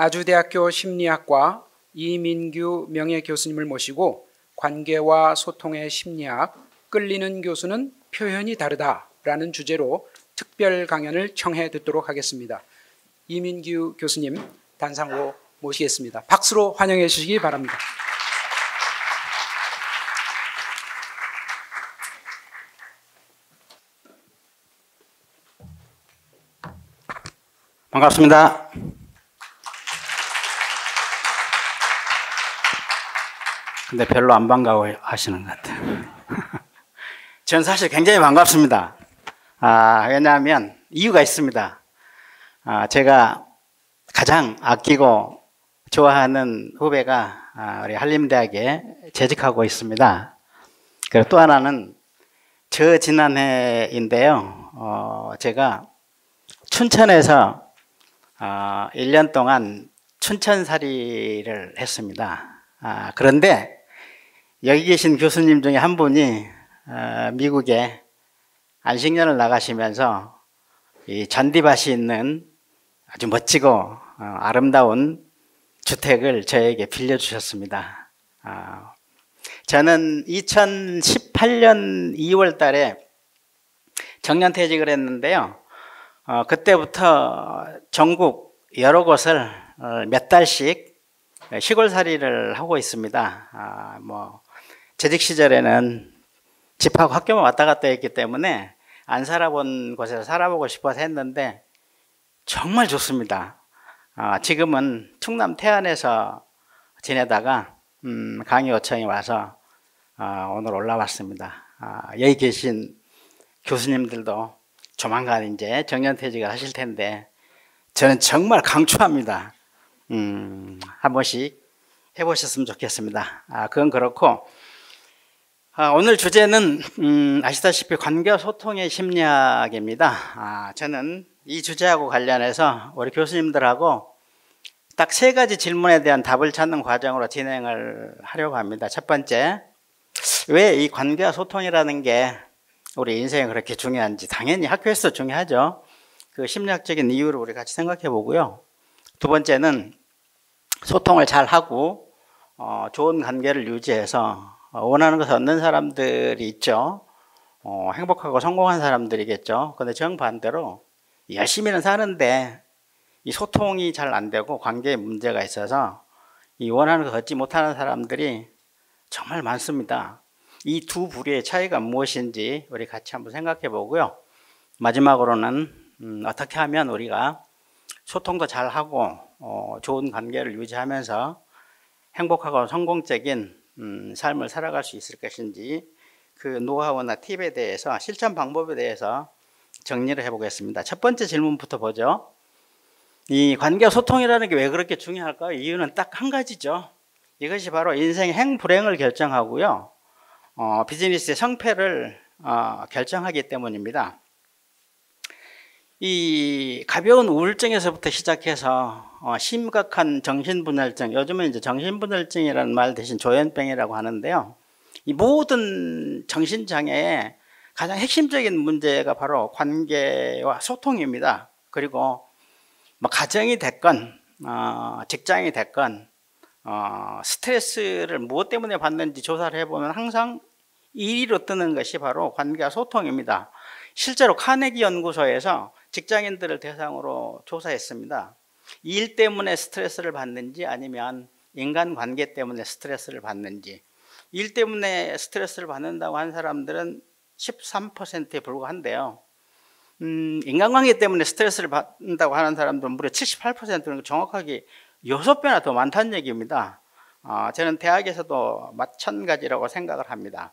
아주대학교 심리학과 이민규 명예교수님을 모시고 관계와 소통의 심리학, 끌리는 교수는 표현이 다르다라는 주제로 특별 강연을 청해 듣도록 하겠습니다. 이민규 교수님 단상으로 모시겠습니다. 박수로 환영해 주시기 바랍니다. 반갑습니다. 근데 별로 안 반가워 하시는 것 같아요. 저는 사실 굉장히 반갑습니다. 왜냐하면 이유가 있습니다. 제가 가장 아끼고 좋아하는 후배가 우리 한림대학에 재직하고 있습니다. 그리고 또 하나는 저 지난해인데요. 제가 춘천에서 1년 동안 춘천살이를 했습니다. 그런데 여기 계신 교수님 중에 한 분이 미국에 안식년을 나가시면서 이 잔디밭이 있는 아주 멋지고 아름다운 주택을 저에게 빌려주셨습니다. 저는 2018년 2월 달에 정년퇴직을 했는데요. 그때부터 전국 여러 곳을 몇 달씩 시골살이를 하고 있습니다. 재직 시절에는 집하고 학교만 왔다 갔다 했기 때문에 안 살아본 곳에서 살아보고 싶어서 했는데 정말 좋습니다. 지금은 충남 태안에서 지내다가 강의 요청이 와서 오늘 올라왔습니다. 여기 계신 교수님들도 조만간 이제 정년퇴직을 하실 텐데 저는 정말 강추합니다. 한 번씩 해보셨으면 좋겠습니다. 그건 그렇고 오늘 주제는 아시다시피 관계와 소통의 심리학입니다. 저는 이 주제하고 관련해서 우리 교수님들하고 딱 세 가지 질문에 대한 답을 찾는 과정으로 진행을 하려고 합니다. 첫 번째, 왜 이 관계와 소통이라는 게 우리 인생에 그렇게 중요한지. 당연히 학교에서 중요하죠. 그 심리학적인 이유를 우리 같이 생각해 보고요. 두 번째는 소통을 잘 하고 좋은 관계를 유지해서 원하는 것을 얻는 사람들이 있죠. 행복하고 성공한 사람들이겠죠. 그런데 정반대로 열심히는 사는데 이 소통이 잘 안 되고 관계에 문제가 있어서 이 원하는 것을 얻지 못하는 사람들이 정말 많습니다. 이 두 부류의 차이가 무엇인지 우리 같이 한번 생각해 보고요. 마지막으로는 어떻게 하면 우리가 소통도 잘 하고 좋은 관계를 유지하면서 행복하고 성공적인 삶을 살아갈 수 있을 것인지 그 노하우나 팁에 대해서 실천 방법에 대해서 정리를 해보겠습니다. 첫 번째 질문부터 보죠. 이 관계와 소통이라는 게 왜 그렇게 중요할까요? 이유는 딱 한 가지죠. 이것이 바로 인생의 행불행을 결정하고요. 비즈니스의 성패를 결정하기 때문입니다. 이 가벼운 우울증에서부터 시작해서 심각한 정신분열증, 요즘은 이제 정신분열증이라는 말 대신 조현병이라고 하는데요. 이 모든 정신장애의 가장 핵심적인 문제가 바로 관계와 소통입니다. 그리고 가정이 됐건 직장이 됐건 스트레스를 무엇 때문에 받는지 조사를 해보면 항상 1위로 뜨는 것이 바로 관계와 소통입니다. 실제로 카네기 연구소에서 직장인들을 대상으로 조사했습니다. 일 때문에 스트레스를 받는지 아니면 인간관계 때문에 스트레스를 받는지. 일 때문에 스트레스를 받는다고 한 사람들은 13%에 불과한데요. 인간관계 때문에 스트레스를 받는다고 하는 사람들은 무려 78%는 정확하게 6배나 더 많다는 얘기입니다. 저는 대학에서도 마찬가지라고 생각을 합니다.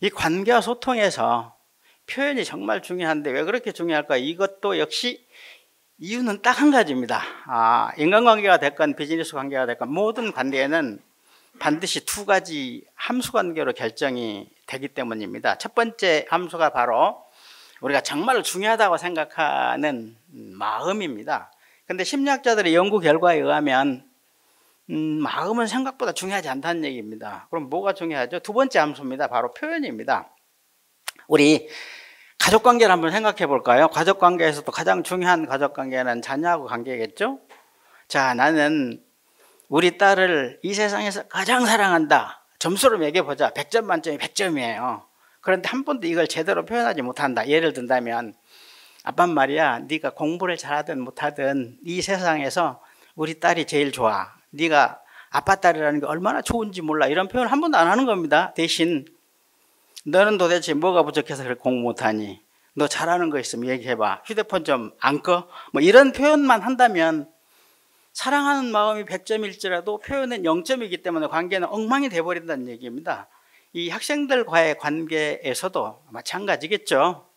이 관계와 소통에서 표현이 정말 중요한데 왜 그렇게 중요할까? 이것도 역시 이유는 딱 한 가지입니다. 인간관계가 됐건 비즈니스 관계가 됐건 모든 관계에는 반드시 두 가지 함수관계로 결정이 되기 때문입니다. 첫 번째 함수가 바로 우리가 정말 중요하다고 생각하는 마음입니다. 그런데 심리학자들의 연구 결과에 의하면 마음은 생각보다 중요하지 않다는 얘기입니다. 그럼 뭐가 중요하죠? 두 번째 함수입니다. 바로 표현입니다. 우리 가족관계를 한번 생각해 볼까요? 가족관계에서도 가장 중요한 가족관계는 자녀하고 관계겠죠? 자, 나는 우리 딸을 이 세상에서 가장 사랑한다. 점수로 매겨보자. 100점 만점에 100점이에요. 그런데 한 번도 이걸 제대로 표현하지 못한다. 예를 든다면 아빠 말이야, 네가 공부를 잘하든 못하든 이 세상에서 우리 딸이 제일 좋아. 네가 아빠 딸이라는 게 얼마나 좋은지 몰라. 이런 표현 한 번도 안 하는 겁니다. 대신 너는 도대체 뭐가 부족해서 그렇게 공부 못하니? 너 잘하는 거 있으면 얘기해봐. 휴대폰 좀 안 꺼? 뭐 이런 표현만 한다면 사랑하는 마음이 100점일지라도 표현은 0점이기 때문에 관계는 엉망이 돼버린다는 얘기입니다. 이 학생들과의 관계에서도 마찬가지겠죠.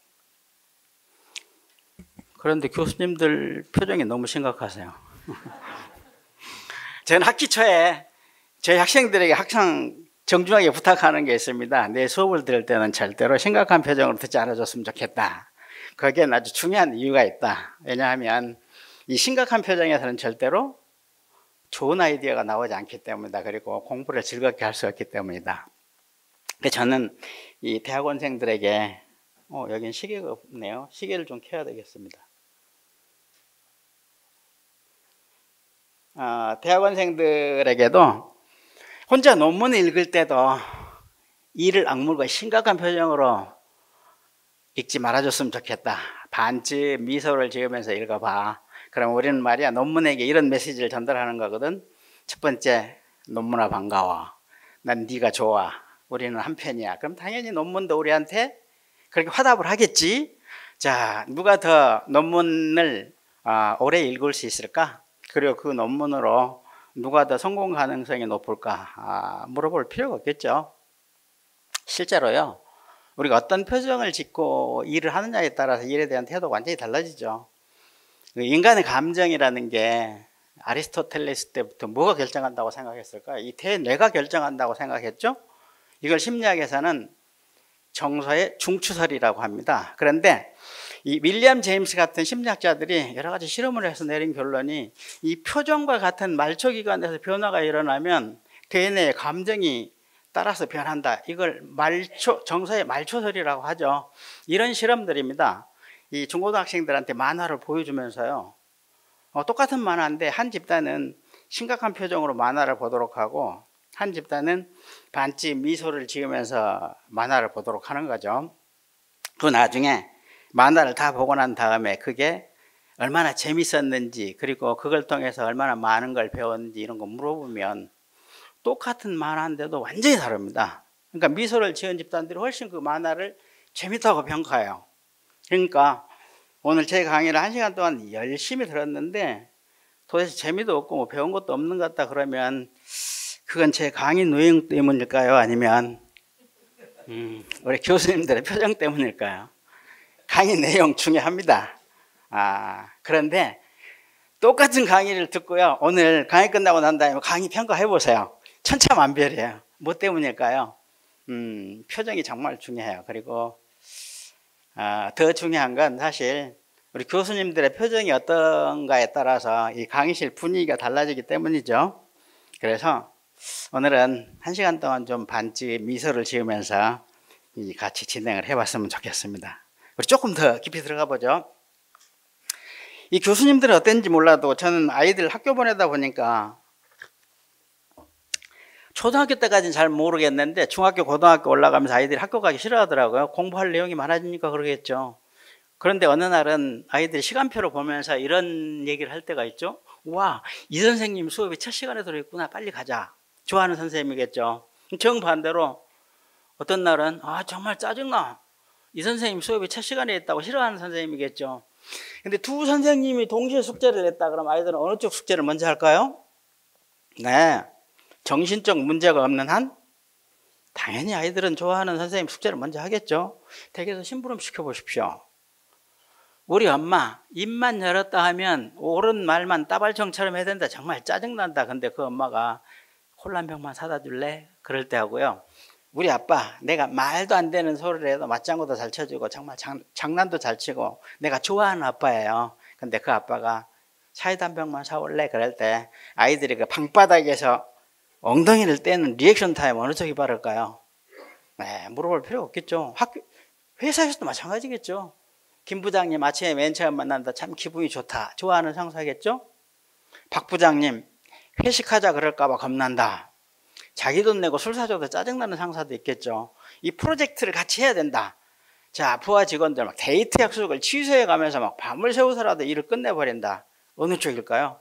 그런데 교수님들 표정이 너무 심각하세요. 저는 학기 초에 저희 학생들에게 항상 정중하게 부탁하는 게 있습니다. 내 수업을 들을 때는 절대로 심각한 표정으로 듣지 않아줬으면 좋겠다. 거기엔 아주 중요한 이유가 있다. 왜냐하면 이 심각한 표정에서는 절대로 좋은 아이디어가 나오지 않기 때문이다. 그리고 공부를 즐겁게 할 수 없기 때문이다. 그래서 저는 이 대학원생들에게 여긴 시계가 없네요. 시계를 좀 켜야 되겠습니다. 대학원생들에게도 혼자 논문을 읽을 때도 이를 악물고 심각한 표정으로 읽지 말아줬으면 좋겠다. 반쯤 미소를 지으면서 읽어봐. 그럼 우리는 말이야 논문에게 이런 메시지를 전달하는 거거든. 첫 번째, 논문아 반가워. 난 네가 좋아. 우리는 한편이야. 그럼 당연히 논문도 우리한테 그렇게 화답을 하겠지. 자, 누가 더 논문을 오래 읽을 수 있을까? 그리고 그 논문으로 누가 더 성공 가능성이 높을까? 물어볼 필요가 없겠죠. 실제로요, 우리가 어떤 표정을 짓고 일을 하느냐에 따라서 일에 대한 태도가 완전히 달라지죠. 인간의 감정이라는 게 아리스토텔레스 때부터 뭐가 결정한다고 생각했을까요? 이 대뇌가 결정한다고 생각했죠. 이걸 심리학에서는 정서의 중추설이라고 합니다. 그런데 이 윌리엄 제임스 같은 심리학자들이 여러 가지 실험을 해서 내린 결론이 이 표정과 같은 말초기관에서 변화가 일어나면 대뇌의 감정이 따라서 변한다. 이걸 정서의 말초설이라고 하죠. 이런 실험들입니다. 이 중고등학생들한테 만화를 보여주면서요, 똑같은 만화인데 한 집단은 심각한 표정으로 만화를 보도록 하고 한 집단은 반쯤 미소를 지으면서 만화를 보도록 하는 거죠. 그 나중에 만화를 다 보고 난 다음에 그게 얼마나 재밌었는지, 그리고 그걸 통해서 얼마나 많은 걸 배웠는지 이런 거 물어보면 똑같은 만화인데도 완전히 다릅니다. 그러니까 미소를 지은 집단들이 훨씬 그 만화를 재밌다고 평가해요. 그러니까 오늘 제 강의를 1시간 동안 열심히 들었는데 도대체 재미도 없고 뭐 배운 것도 없는 것 같다 그러면 그건 제 강의 내용 때문일까요? 아니면 우리 교수님들의 표정 때문일까요? 강의 내용 중요합니다. 그런데 똑같은 강의를 듣고요, 오늘 강의 끝나고 난 다음에 강의 평가해 보세요. 천차만별이에요. 뭐 때문일까요? 표정이 정말 중요해요. 그리고 더 중요한 건 사실 우리 교수님들의 표정이 어떤가에 따라서 이 강의실 분위기가 달라지기 때문이죠. 그래서 오늘은 1시간 동안 좀 반쯤 미소를 지으면서 같이 진행을 해봤으면 좋겠습니다. 우리 조금 더 깊이 들어가 보죠. 이 교수님들은 어땠는지 몰라도 저는 아이들 학교 보내다 보니까 초등학교 때까지는 잘 모르겠는데 중학교, 고등학교 올라가면서 아이들이 학교 가기 싫어하더라고요. 공부할 내용이 많아지니까 그러겠죠. 그런데 어느 날은 아이들이 시간표를 보면서 이런 얘기를 할 때가 있죠. 와, 이 선생님 수업이 첫 시간에 들어있구나. 빨리 가자. 좋아하는 선생님이겠죠. 정반대로 어떤 날은 정말 짜증나. 이 선생님 수업이 첫 시간에 있다고 싫어하는 선생님이겠죠. 근데 두 선생님이 동시에 숙제를 냈다 그러면 아이들은 어느 쪽 숙제를 먼저 할까요? 네, 정신적 문제가 없는 한 당연히 아이들은 좋아하는 선생님 숙제를 먼저 하겠죠. 댁에서 심부름 시켜보십시오. 우리 엄마 입만 열었다 하면 옳은 말만 따발총처럼 해야 된다. 정말 짜증난다. 근데 그 엄마가 콜라 한 병만 사다 줄래? 그럴 때 하고요. 우리 아빠 내가 말도 안 되는 소리를 해도 맞장구도 잘 쳐주고 정말 장난도 잘 치고 내가 좋아하는 아빠예요. 근데 그 아빠가 사이다 한 병만 사올래? 그럴 때 아이들이 그 방바닥에서 엉덩이를 떼는 리액션 타임 어느 쪽이 빠를까요? 네, 물어볼 필요 없겠죠. 회사에서도 마찬가지겠죠. 김 부장님 아침에 맨 처음 만난다. 참 기분이 좋다. 좋아하는 상사겠죠? 박 부장님 회식하자 그럴까봐 겁난다. 자기 돈 내고 술 사줘도 짜증나는 상사도 있겠죠. 이 프로젝트를 같이 해야 된다. 자, 부하 직원들 막 데이트 약속을 취소해 가면서 막 밤을 새워서라도 일을 끝내버린다. 어느 쪽일까요?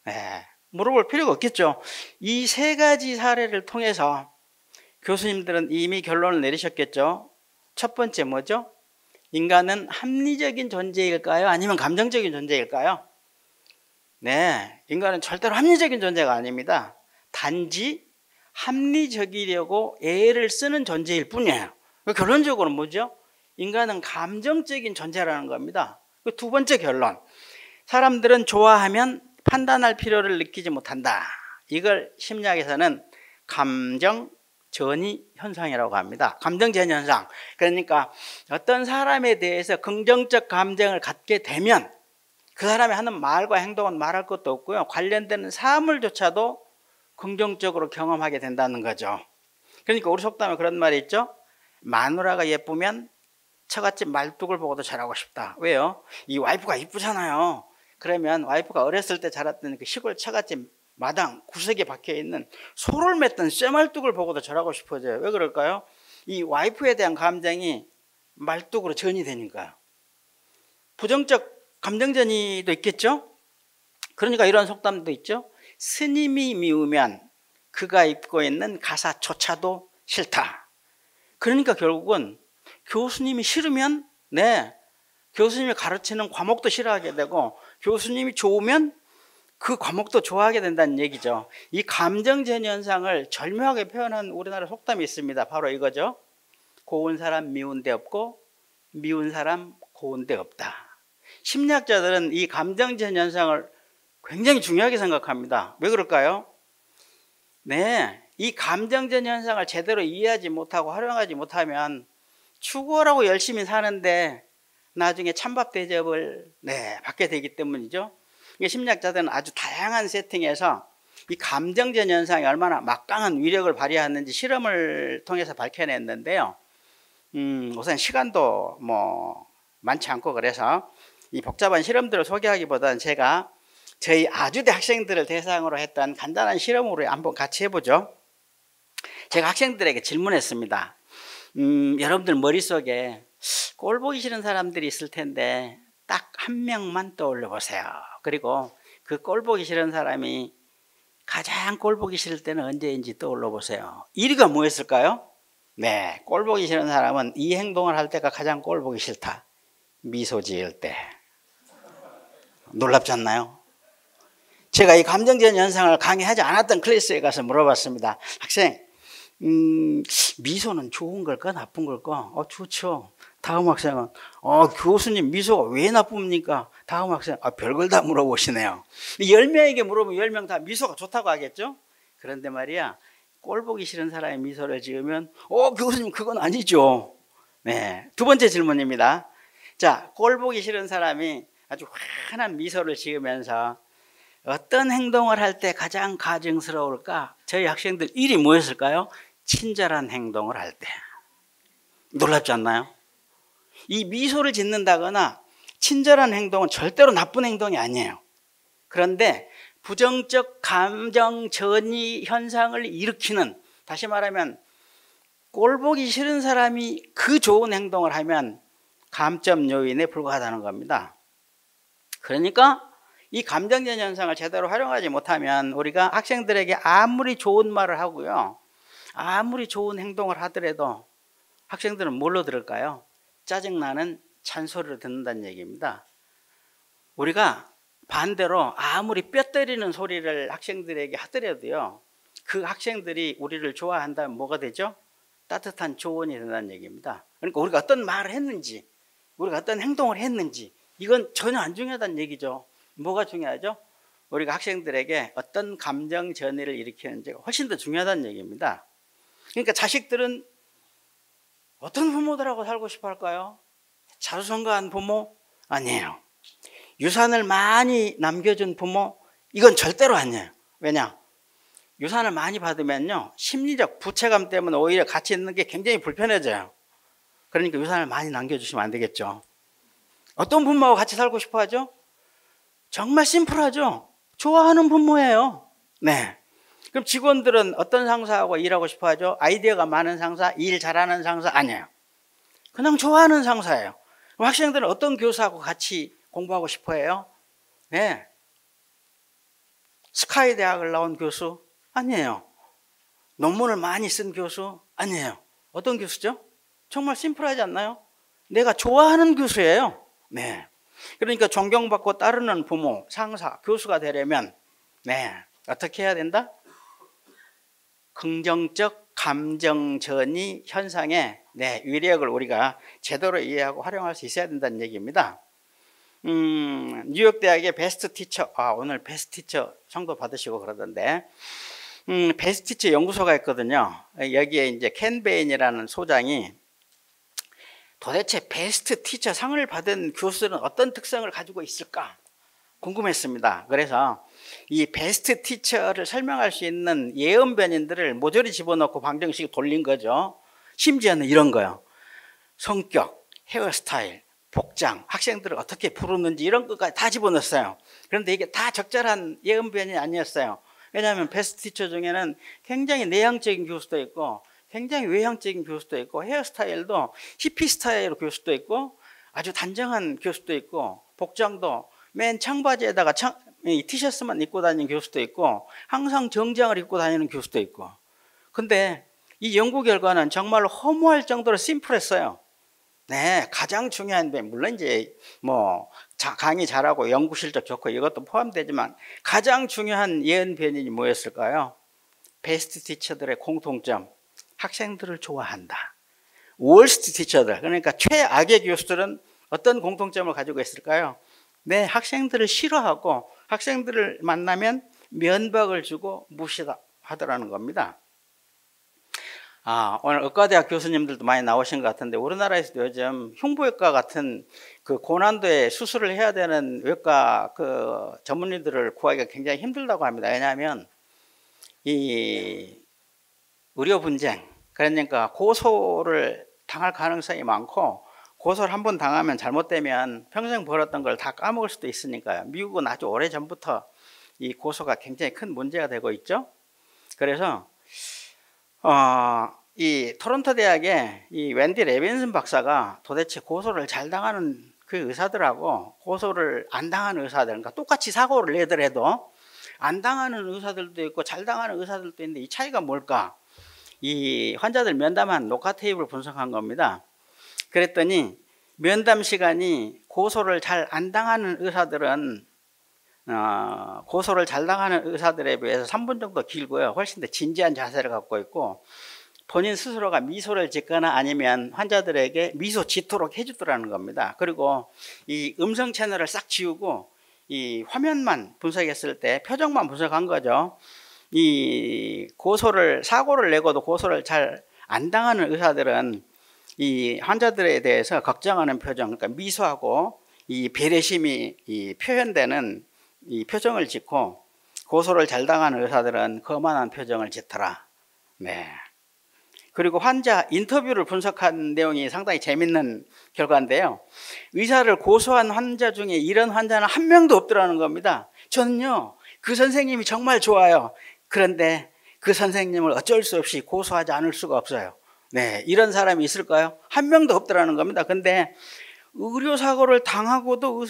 네, 물어볼 필요가 없겠죠. 이 세 가지 사례를 통해서 교수님들은 이미 결론을 내리셨겠죠. 첫 번째 뭐죠? 인간은 합리적인 존재일까요? 아니면 감정적인 존재일까요? 네, 인간은 절대로 합리적인 존재가 아닙니다. 단지 합리적이려고 애를 쓰는 존재일 뿐이에요. 결론적으로 뭐죠? 인간은 감정적인 존재라는 겁니다. 두 번째 결론, 사람들은 좋아하면 판단할 필요를 느끼지 못한다. 이걸 심리학에서는 감정 전이 현상이라고 합니다. 감정 전이 현상. 그러니까 어떤 사람에 대해서 긍정적 감정을 갖게 되면 그 사람이 하는 말과 행동은 말할 것도 없고요. 관련되는 사물조차도 긍정적으로 경험하게 된다는 거죠. 그러니까 우리 속담에 그런 말이 있죠. 마누라가 예쁘면 처갓집 말뚝을 보고도 잘하고 싶다. 왜요? 이 와이프가 이쁘잖아요. 그러면 와이프가 어렸을 때 자랐던 그 시골 처갓집 마당 구석에 박혀있는 소를 맺던 쇠말뚝을 보고도 절하고 싶어져요. 왜 그럴까요? 이 와이프에 대한 감정이 말뚝으로 전이 되니까요. 부정적 감정전이도 있겠죠. 그러니까 이런 속담도 있죠. 스님이 미우면 그가 입고 있는 가사조차도 싫다. 그러니까 결국은 교수님이 싫으면 교수님이 가르치는 과목도 싫어하게 되고 교수님이 좋으면 그 과목도 좋아하게 된다는 얘기죠. 이 감정전 현상을 절묘하게 표현한 우리나라 속담이 있습니다. 바로 이거죠. 고운 사람 미운 데 없고 미운 사람 고운 데 없다. 심리학자들은 이 감정전 현상을 굉장히 중요하게 생각합니다. 왜 그럴까요? 네, 이 감정전 현상을 제대로 이해하지 못하고 활용하지 못하면 추구하라고 열심히 사는데 나중에 찬밥 대접을 받게 되기 때문이죠. 심리학자들은 아주 다양한 세팅에서 이 감정전 현상이 얼마나 막강한 위력을 발휘하는지 실험을 통해서 밝혀냈는데요. 우선 시간도 많지 않고 그래서 이 복잡한 실험들을 소개하기보다는 제가 저희 아주대 학생들을 대상으로 했던 간단한 실험으로 한번 같이 해보죠. 제가 학생들에게 질문했습니다. 여러분들 머릿속에 꼴 보기 싫은 사람들이 있을 텐데 딱 한 명만 떠올려 보세요. 그리고 그 꼴 보기 싫은 사람이 가장 꼴 보기 싫을 때는 언제인지 떠올려 보세요. 1위가 뭐였을까요? 네, 꼴 보기 싫은 사람은 이 행동을 할 때가 가장 꼴 보기 싫다. 미소 지을 때. 놀랍지 않나요? 제가 이 감정전 현상을 강의하지 않았던 클래스에 가서 물어봤습니다. 학생, 미소는 좋은 걸까 나쁜 걸까? 좋죠. 다음 학생은 교수님 미소가 왜 나쁩니까? 다음 학생 별걸 다 물어보시네요. 10명에게 물어보면 10명 다 미소가 좋다고 하겠죠? 그런데 말이야, 꼴 보기 싫은 사람이 미소를 지으면 교수님 그건 아니죠. 네, 두 번째 질문입니다. 자, 꼴 보기 싫은 사람이 아주 환한 미소를 지으면서 어떤 행동을 할 때 가장 가증스러울까? 저희 학생들 1위 뭐였을까요? 친절한 행동을 할 때. 놀랍지 않나요? 이 미소를 짓는다거나 친절한 행동은 절대로 나쁜 행동이 아니에요. 그런데 부정적 감정 전이 현상을 일으키는, 다시 말하면 꼴 보기 싫은 사람이 그 좋은 행동을 하면 감점 요인에 불과하다는 겁니다. 그러니까 이 감정전 현상을 제대로 활용하지 못하면 우리가 학생들에게 아무리 좋은 말을 하고요, 아무리 좋은 행동을 하더라도 학생들은 뭘로 들을까요? 짜증나는 잔소리를 듣는다는 얘기입니다. 우리가 반대로 아무리 뼈 때리는 소리를 학생들에게 하더라도요, 그 학생들이 우리를 좋아한다면 뭐가 되죠? 따뜻한 조언이 된다는 얘기입니다. 그러니까 우리가 어떤 말을 했는지, 우리가 어떤 행동을 했는지, 이건 전혀 안 중요하다는 얘기죠. 뭐가 중요하죠? 우리가 학생들에게 어떤 감정 전이를 일으키는지가 훨씬 더 중요하다는 얘기입니다. 그러니까 자식들은 어떤 부모들하고 살고 싶어 할까요? 자수성가한 부모? 아니에요. 유산을 많이 남겨준 부모? 이건 절대로 아니에요. 왜냐? 유산을 많이 받으면요, 심리적 부채감 때문에 오히려 같이 있는 게 굉장히 불편해져요. 그러니까 유산을 많이 남겨주시면 안 되겠죠. 어떤 부모하고 같이 살고 싶어 하죠? 정말 심플하죠. 좋아하는 부모예요. 네. 그럼 직원들은 어떤 상사하고 일하고 싶어 하죠? 아이디어가 많은 상사, 일 잘하는 상사? 아니에요. 그냥 좋아하는 상사예요. 그럼 학생들은 어떤 교사하고 같이 공부하고 싶어 해요? 네. 스카이 대학을 나온 교수? 아니에요. 논문을 많이 쓴 교수? 아니에요. 어떤 교수죠? 정말 심플하지 않나요? 내가 좋아하는 교수예요. 네. 그러니까 존경받고 따르는 부모, 상사, 교수가 되려면 네. 어떻게 해야 된다? 긍정적 감정 전이 현상의 위력을 우리가 제대로 이해하고 활용할 수 있어야 된다는 얘기입니다. 뉴욕 대학의 베스트 티처, 오늘 베스트 티처 상도 받으시고 그러던데, 베스트 티처 연구소가 있거든요. 여기에 이제 켄 베인이라는 소장이 도대체 베스트 티처 상을 받은 교수들은 어떤 특성을 가지고 있을까 궁금했습니다. 그래서 이 베스트 티처를 설명할 수 있는 예언 변인들을 모조리 집어넣고 방정식 돌린 거죠. 심지어는 이런 거요. 성격, 헤어스타일, 복장, 학생들을 어떻게 부르는지 이런 것까지 다 집어넣었어요. 그런데 이게 다 적절한 예언 변이 아니었어요. 왜냐하면 베스트 티처 중에는 굉장히 내향적인 교수도 있고 굉장히 외향적인 교수도 있고 헤어스타일도 히피 스타일의 교수도 있고 아주 단정한 교수도 있고 복장도 맨 청바지에다가 티셔츠만 입고 다니는 교수도 있고 항상 정장을 입고 다니는 교수도 있고. 근데 이 연구 결과는 정말로 허무할 정도로 심플했어요. 네, 가장 중요한 게 물론 이제 뭐 강의 잘하고 연구 실적 좋고 이것도 포함되지만 가장 중요한 예언 변인이 뭐였을까요? 베스트 티처들의 공통점, 학생들을 좋아한다. 월스트 티처들, 그러니까 최악의 교수들은 어떤 공통점을 가지고 있을까요? 네, 학생들을 싫어하고 학생들을 만나면 면박을 주고 무시하더라는 겁니다. 오늘 의과대학 교수님들도 많이 나오신 것 같은데 우리나라에서도 요즘 흉부외과 같은 그 고난도의 수술을 해야 되는 외과 그 전문의들을 구하기가 굉장히 힘들다고 합니다. 왜냐하면 이 의료 분쟁, 그러니까 고소를 당할 가능성이 많고 고소를 한번 당하면 잘못되면 평생 벌었던 걸 다 까먹을 수도 있으니까요. 미국은 아주 오래전부터 이 고소가 굉장히 큰 문제가 되고 있죠. 그래서 이 토론토 대학의 이 웬디 레빈슨 박사가 도대체 고소를 잘 당하는 그 의사들하고 고소를 안 당하는 의사들, 그러니까 똑같이 사고를 내더라도 안 당하는 의사들도 있고 잘 당하는 의사들도 있는데 이 차이가 뭘까? 이 환자들 면담한 녹화 테이프를 분석한 겁니다. 그랬더니 면담 시간이 고소를 잘 안 당하는 의사들은 고소를 잘 당하는 의사들에 비해서 3분 정도 길고요. 훨씬 더 진지한 자세를 갖고 있고 본인 스스로가 미소를 짓거나 아니면 환자들에게 미소 짓도록 해주더라는 겁니다. 그리고 이 음성 채널을 싹 지우고 이 화면만 분석했을 때 표정만 분석한 거죠. 이 사고를 내고도 고소를 잘 안 당하는 의사들은 이 환자들에 대해서 걱정하는 표정, 그러니까 미소하고 이 배려심이 이 표현되는 이 표정을 짓고 고소를 잘 당하는 의사들은 거만한 표정을 짓더라. 네. 그리고 환자 인터뷰를 분석한 내용이 상당히 재밌는 결과인데요. 의사를 고소한 환자 중에 이런 환자는 한 명도 없더라는 겁니다. 저는요, 그 선생님이 정말 좋아요. 그런데 그 선생님을 어쩔 수 없이 고소하지 않을 수가 없어요. 네, 이런 사람이 있을까요? 한 명도 없더라는 겁니다. 근데 의료사고를 당하고도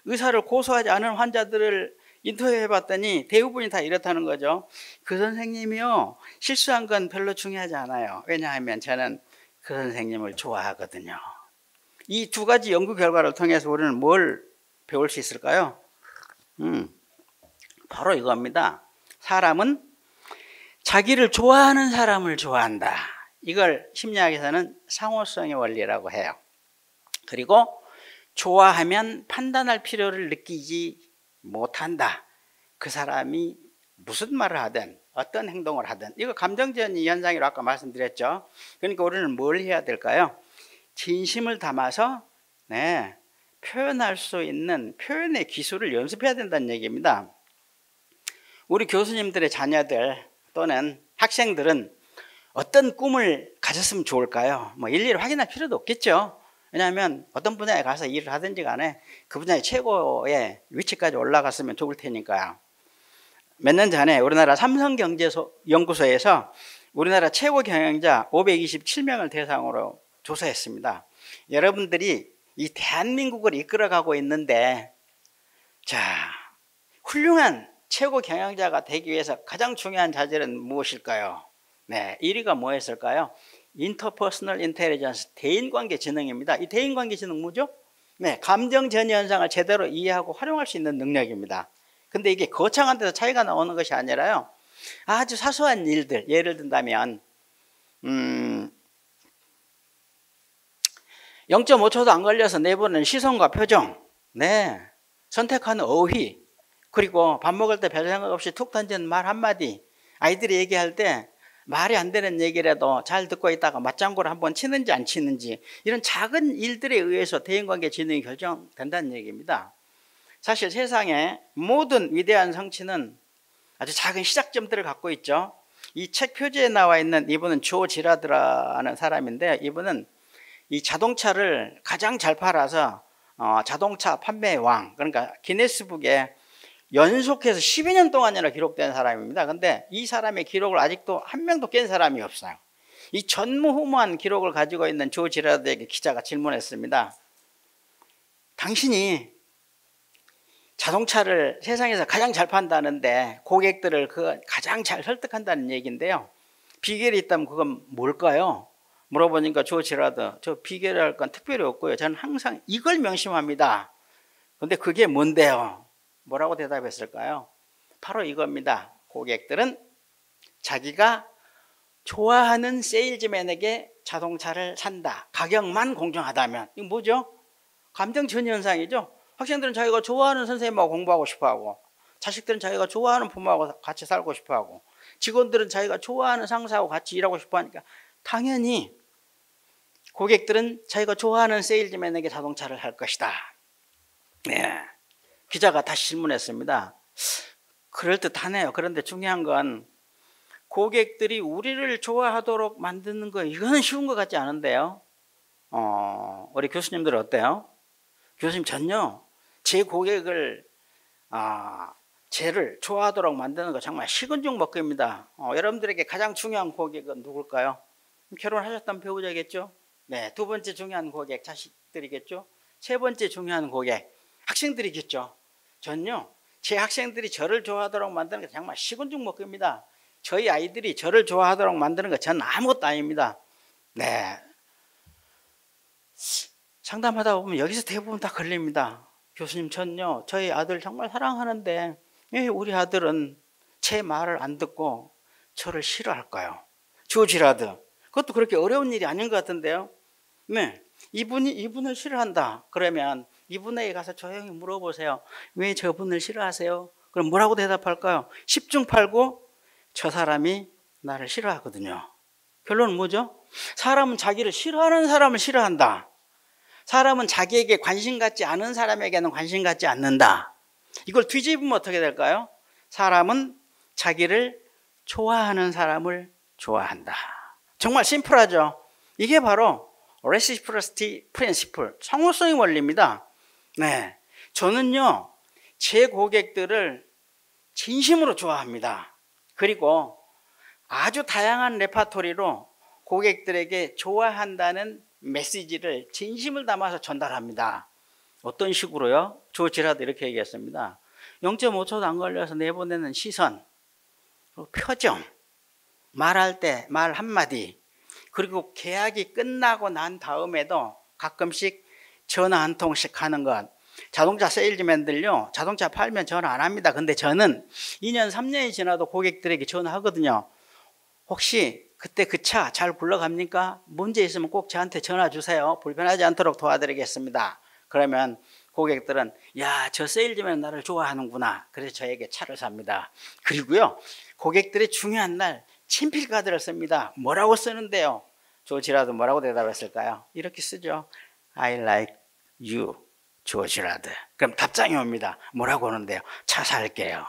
의사를 고소하지 않은 환자들을 인터뷰해 봤더니 대부분이 다 이렇다는 거죠. 그 선생님이요, 실수한 건 별로 중요하지 않아요. 왜냐하면 저는 그 선생님을 좋아하거든요. 이 두 가지 연구 결과를 통해서 우리는 뭘 배울 수 있을까요? 바로 이겁니다. 사람은 자기를 좋아하는 사람을 좋아한다. 이걸 심리학에서는 상호성의 원리라고 해요. 그리고 좋아하면 판단할 필요를 느끼지 못한다. 그 사람이 무슨 말을 하든 어떤 행동을 하든. 이거 감정전이 현상이라고 아까 말씀드렸죠. 그러니까 우리는 뭘 해야 될까요? 진심을 담아서 표현할 수 있는 표현의 기술을 연습해야 된다는 얘기입니다. 우리 교수님들의 자녀들 또는 학생들은 어떤 꿈을 가졌으면 좋을까요? 뭐 일일이 확인할 필요도 없겠죠. 왜냐하면 어떤 분야에 가서 일을 하든지 간에 그 분야의 최고의 위치까지 올라갔으면 좋을 테니까요. 몇 년 전에 우리나라 삼성경제연구소에서 우리나라 최고 경영자 527명을 대상으로 조사했습니다. 여러분들이 이 대한민국을 이끌어가고 있는데, 자, 훌륭한 최고 경영자가 되기 위해서 가장 중요한 자질은 무엇일까요? 네, 1위가 뭐였을까요? 인터퍼스널 인텔리전스, 대인관계 지능입니다. 이 대인관계 지능 뭐죠? 네, 감정 전이 현상을 제대로 이해하고 활용할 수 있는 능력입니다. 근데 이게 거창한 데서 차이가 나오는 것이 아니라요, 아주 사소한 일들, 예를 든다면 0.5초도 안 걸려서 내보는 시선과 표정, 네, 선택하는 어휘, 그리고 밥 먹을 때 별 생각 없이 툭 던지는 말 한마디, 아이들이 얘기할 때 말이 안 되는 얘기라도 잘 듣고 있다가 맞장구를 한번 치는지 안 치는지, 이런 작은 일들에 의해서 대인관계 지능이 결정된다는 얘기입니다. 사실 세상의 모든 위대한 성취는 아주 작은 시작점들을 갖고 있죠. 이 책 표지에 나와 있는 이분은 조 지라드라는 사람인데, 이분은 이 자동차를 가장 잘 팔아서 자동차 판매의 왕, 그러니까 기네스북에 연속해서 12년 동안이나 기록된 사람입니다. 근데 이 사람의 기록을 아직도 한 명도 깬 사람이 없어요. 이 전무후무한 기록을 가지고 있는 조 지라드에게 기자가 질문했습니다. 당신이 자동차를 세상에서 가장 잘 판다는데 고객들을 가장 잘 설득한다는 얘기인데요, 비결이 있다면 그건 뭘까요? 물어보니까 조 지라드, 저 비결할 건 특별히 없고요, 저는 항상 이걸 명심합니다. 근데 그게 뭔데요? 뭐라고 대답했을까요? 바로 이겁니다. 고객들은 자기가 좋아하는 세일즈맨에게 자동차를 산다, 가격만 공정하다면. 이거 뭐죠? 감정 전이 현상이죠. 학생들은 자기가 좋아하는 선생님하고 공부하고 싶어하고, 자식들은 자기가 좋아하는 부모하고 같이 살고 싶어하고, 직원들은 자기가 좋아하는 상사하고 같이 일하고 싶어하니까 당연히 고객들은 자기가 좋아하는 세일즈맨에게 자동차를 살 것이다. 네. 기자가 다시 질문했습니다. 그럴듯하네요. 그런데 중요한 건 고객들이 우리를 좋아하도록 만드는 거, 이거는 쉬운 것 같지 않은데요. 우리 교수님들 어때요? 교수님, 전요 제 고객을 쟤를 좋아하도록 만드는 거 정말 식은죽 먹기입니다. 여러분들에게 가장 중요한 고객은 누굴까요? 결혼하셨다면 배우자겠죠? 네, 두 번째 중요한 고객 자식들이겠죠? 세 번째 중요한 고객 학생들이겠죠? 전요 제 학생들이 저를 좋아하도록 만드는 게 정말 식은죽 먹기입니다. 저희 아이들이 저를 좋아하도록 만드는 거 전 아무것도 아닙니다. 네, 상담하다 보면 여기서 대부분 다 걸립니다. 교수님, 전요 저희 아들 정말 사랑하는데 왜 우리 아들은 제 말을 안 듣고 저를 싫어할까요? 조 지라드, 그것도 그렇게 어려운 일이 아닌 것 같은데요. 네, 이분을 싫어한다. 그러면 이분에게 가서 조용히 물어보세요. 왜 저분을 싫어하세요? 그럼 뭐라고 대답할까요? 10중 8구 저 사람이 나를 싫어하거든요. 결론은 뭐죠? 사람은 자기를 싫어하는 사람을 싫어한다. 사람은 자기에게 관심 갖지 않은 사람에게는 관심 갖지 않는다. 이걸 뒤집으면 어떻게 될까요? 사람은 자기를 좋아하는 사람을 좋아한다. 정말 심플하죠? 이게 바로 Reciprocity Principle, 상호성의 원리입니다. 네, 저는요 제 고객들을 진심으로 좋아합니다. 그리고 아주 다양한 레파토리로 고객들에게 좋아한다는 메시지를 진심을 담아서 전달합니다. 어떤 식으로요? 조 지라드 이렇게 얘기했습니다. 0.5초도 안 걸려서 내보내는 시선, 표정, 말할 때 말 한마디, 그리고 계약이 끝나고 난 다음에도 가끔씩 전화 한 통씩 하는 것. 자동차 세일즈맨들요 자동차 팔면 전화 안 합니다. 근데 저는 2년 3년이 지나도 고객들에게 전화하거든요. 혹시 그때 그 차 잘 굴러갑니까? 문제 있으면 꼭 저한테 전화 주세요. 불편하지 않도록 도와드리겠습니다. 그러면 고객들은 야, 저 세일즈맨은 나를 좋아하는구나. 그래서 저에게 차를 삽니다. 그리고요 고객들이 중요한 날 친필 카드를 씁니다. 뭐라고 쓰는데요? 조 지라드 뭐라고 대답했을까요? 이렇게 쓰죠. I like you, 조 지라드. 그럼 답장이 옵니다. 뭐라고 하는데요? 차 살게요.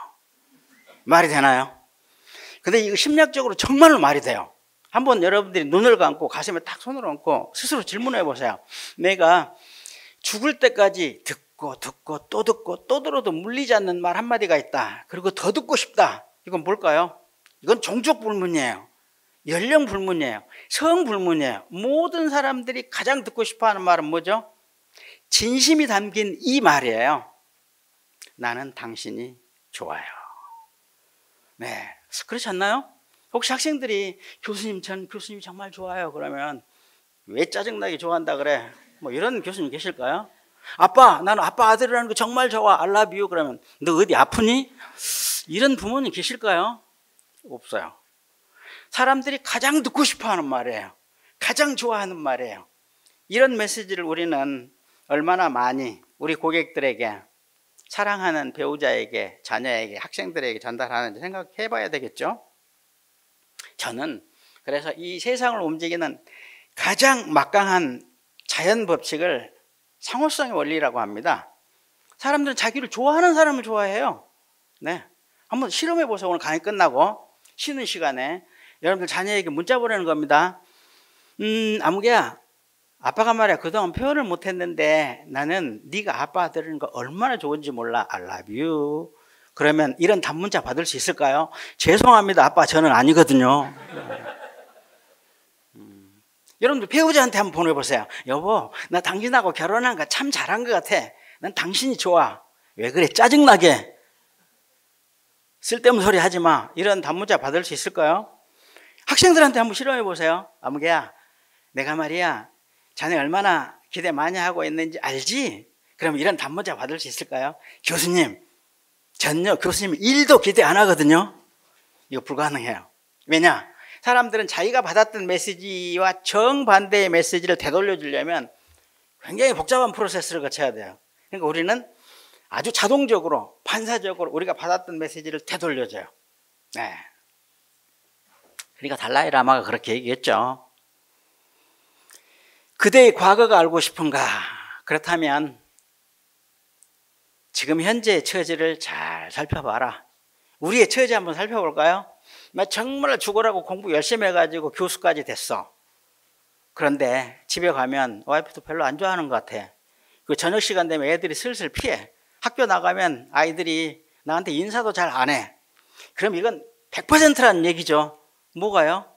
말이 되나요? 근데 이거 심리학적으로 정말로 말이 돼요. 한번 여러분들이 눈을 감고 가슴에 딱 손을 얹고 스스로 질문해 보세요. 내가 죽을 때까지 듣고 또 들어도 물리지 않는 말 한마디가 있다. 그리고 더 듣고 싶다. 이건 뭘까요? 이건 종족 불문이에요. 연령 불문이에요. 성 불문이에요. 모든 사람들이 가장 듣고 싶어하는 말은 뭐죠? 진심이 담긴 이 말이에요. 나는 당신이 좋아요. 네, 그렇지 않나요? 혹시 학생들이 교수님, 전 교수님이 정말 좋아요. 그러면 왜 짜증나게 좋아한다 그래? 뭐 이런 교수님 계실까요? 아빠, 나는 아빠 아들이라는 거 정말 좋아. I love you. 그러면 너 어디 아프니? 이런 부모님 계실까요? 없어요. 사람들이 가장 듣고 싶어하는 말이에요. 가장 좋아하는 말이에요. 이런 메시지를 우리는 얼마나 많이 우리 고객들에게, 사랑하는 배우자에게, 자녀에게, 학생들에게 전달하는지 생각해 봐야 되겠죠. 저는 그래서 이 세상을 움직이는 가장 막강한 자연 법칙을 상호성의 원리라고 합니다. 사람들은 자기를 좋아하는 사람을 좋아해요. 네, 한번 실험해 보세요. 오늘 강의 끝나고 쉬는 시간에 여러분들 자녀에게 문자 보내는 겁니다. 아무개야, 아빠가 말이야 그동안 표현을 못했는데 나는 네가 아빠 들으는 거 얼마나 좋은지 몰라. I love you. 그러면 이런 단문자 받을 수 있을까요? 죄송합니다 아빠, 저는 아니거든요. 여러분들 배우자한테 한번 보내보세요. 여보, 나 당신하고 결혼한 거 참 잘한 것 같아. 난 당신이 좋아. 왜 그래 짜증나게 쓸데없는 소리 하지 마. 이런 단문자 받을 수 있을까요? 학생들한테 한번 실험해 보세요. 아무개야, 내가 말이야 자네 얼마나 기대 많이 하고 있는지 알지? 그럼 이런 단문자 받을 수 있을까요? 교수님, 전요 교수님 1도 기대 안 하거든요. 이거 불가능해요. 왜냐? 사람들은 자기가 받았던 메시지와 정반대의 메시지를 되돌려 주려면 굉장히 복잡한 프로세스를 거쳐야 돼요. 그러니까 우리는 아주 자동적으로, 반사적으로 우리가 받았던 메시지를 되돌려줘요. 네. 그러니까 달라이 라마가 그렇게 얘기했죠. 그대의 과거가 알고 싶은가? 그렇다면 지금 현재의 처지를 잘 살펴봐라. 우리의 처지 한번 살펴볼까요? 정말 죽으라고 공부 열심히 해가지고 교수까지 됐어. 그런데 집에 가면 와이프도 별로 안 좋아하는 것 같아. 그 저녁 시간 되면 애들이 슬슬 피해. 학교 나가면 아이들이 나한테 인사도 잘 안 해. 그럼 이건 100%라는 얘기죠. 뭐가요?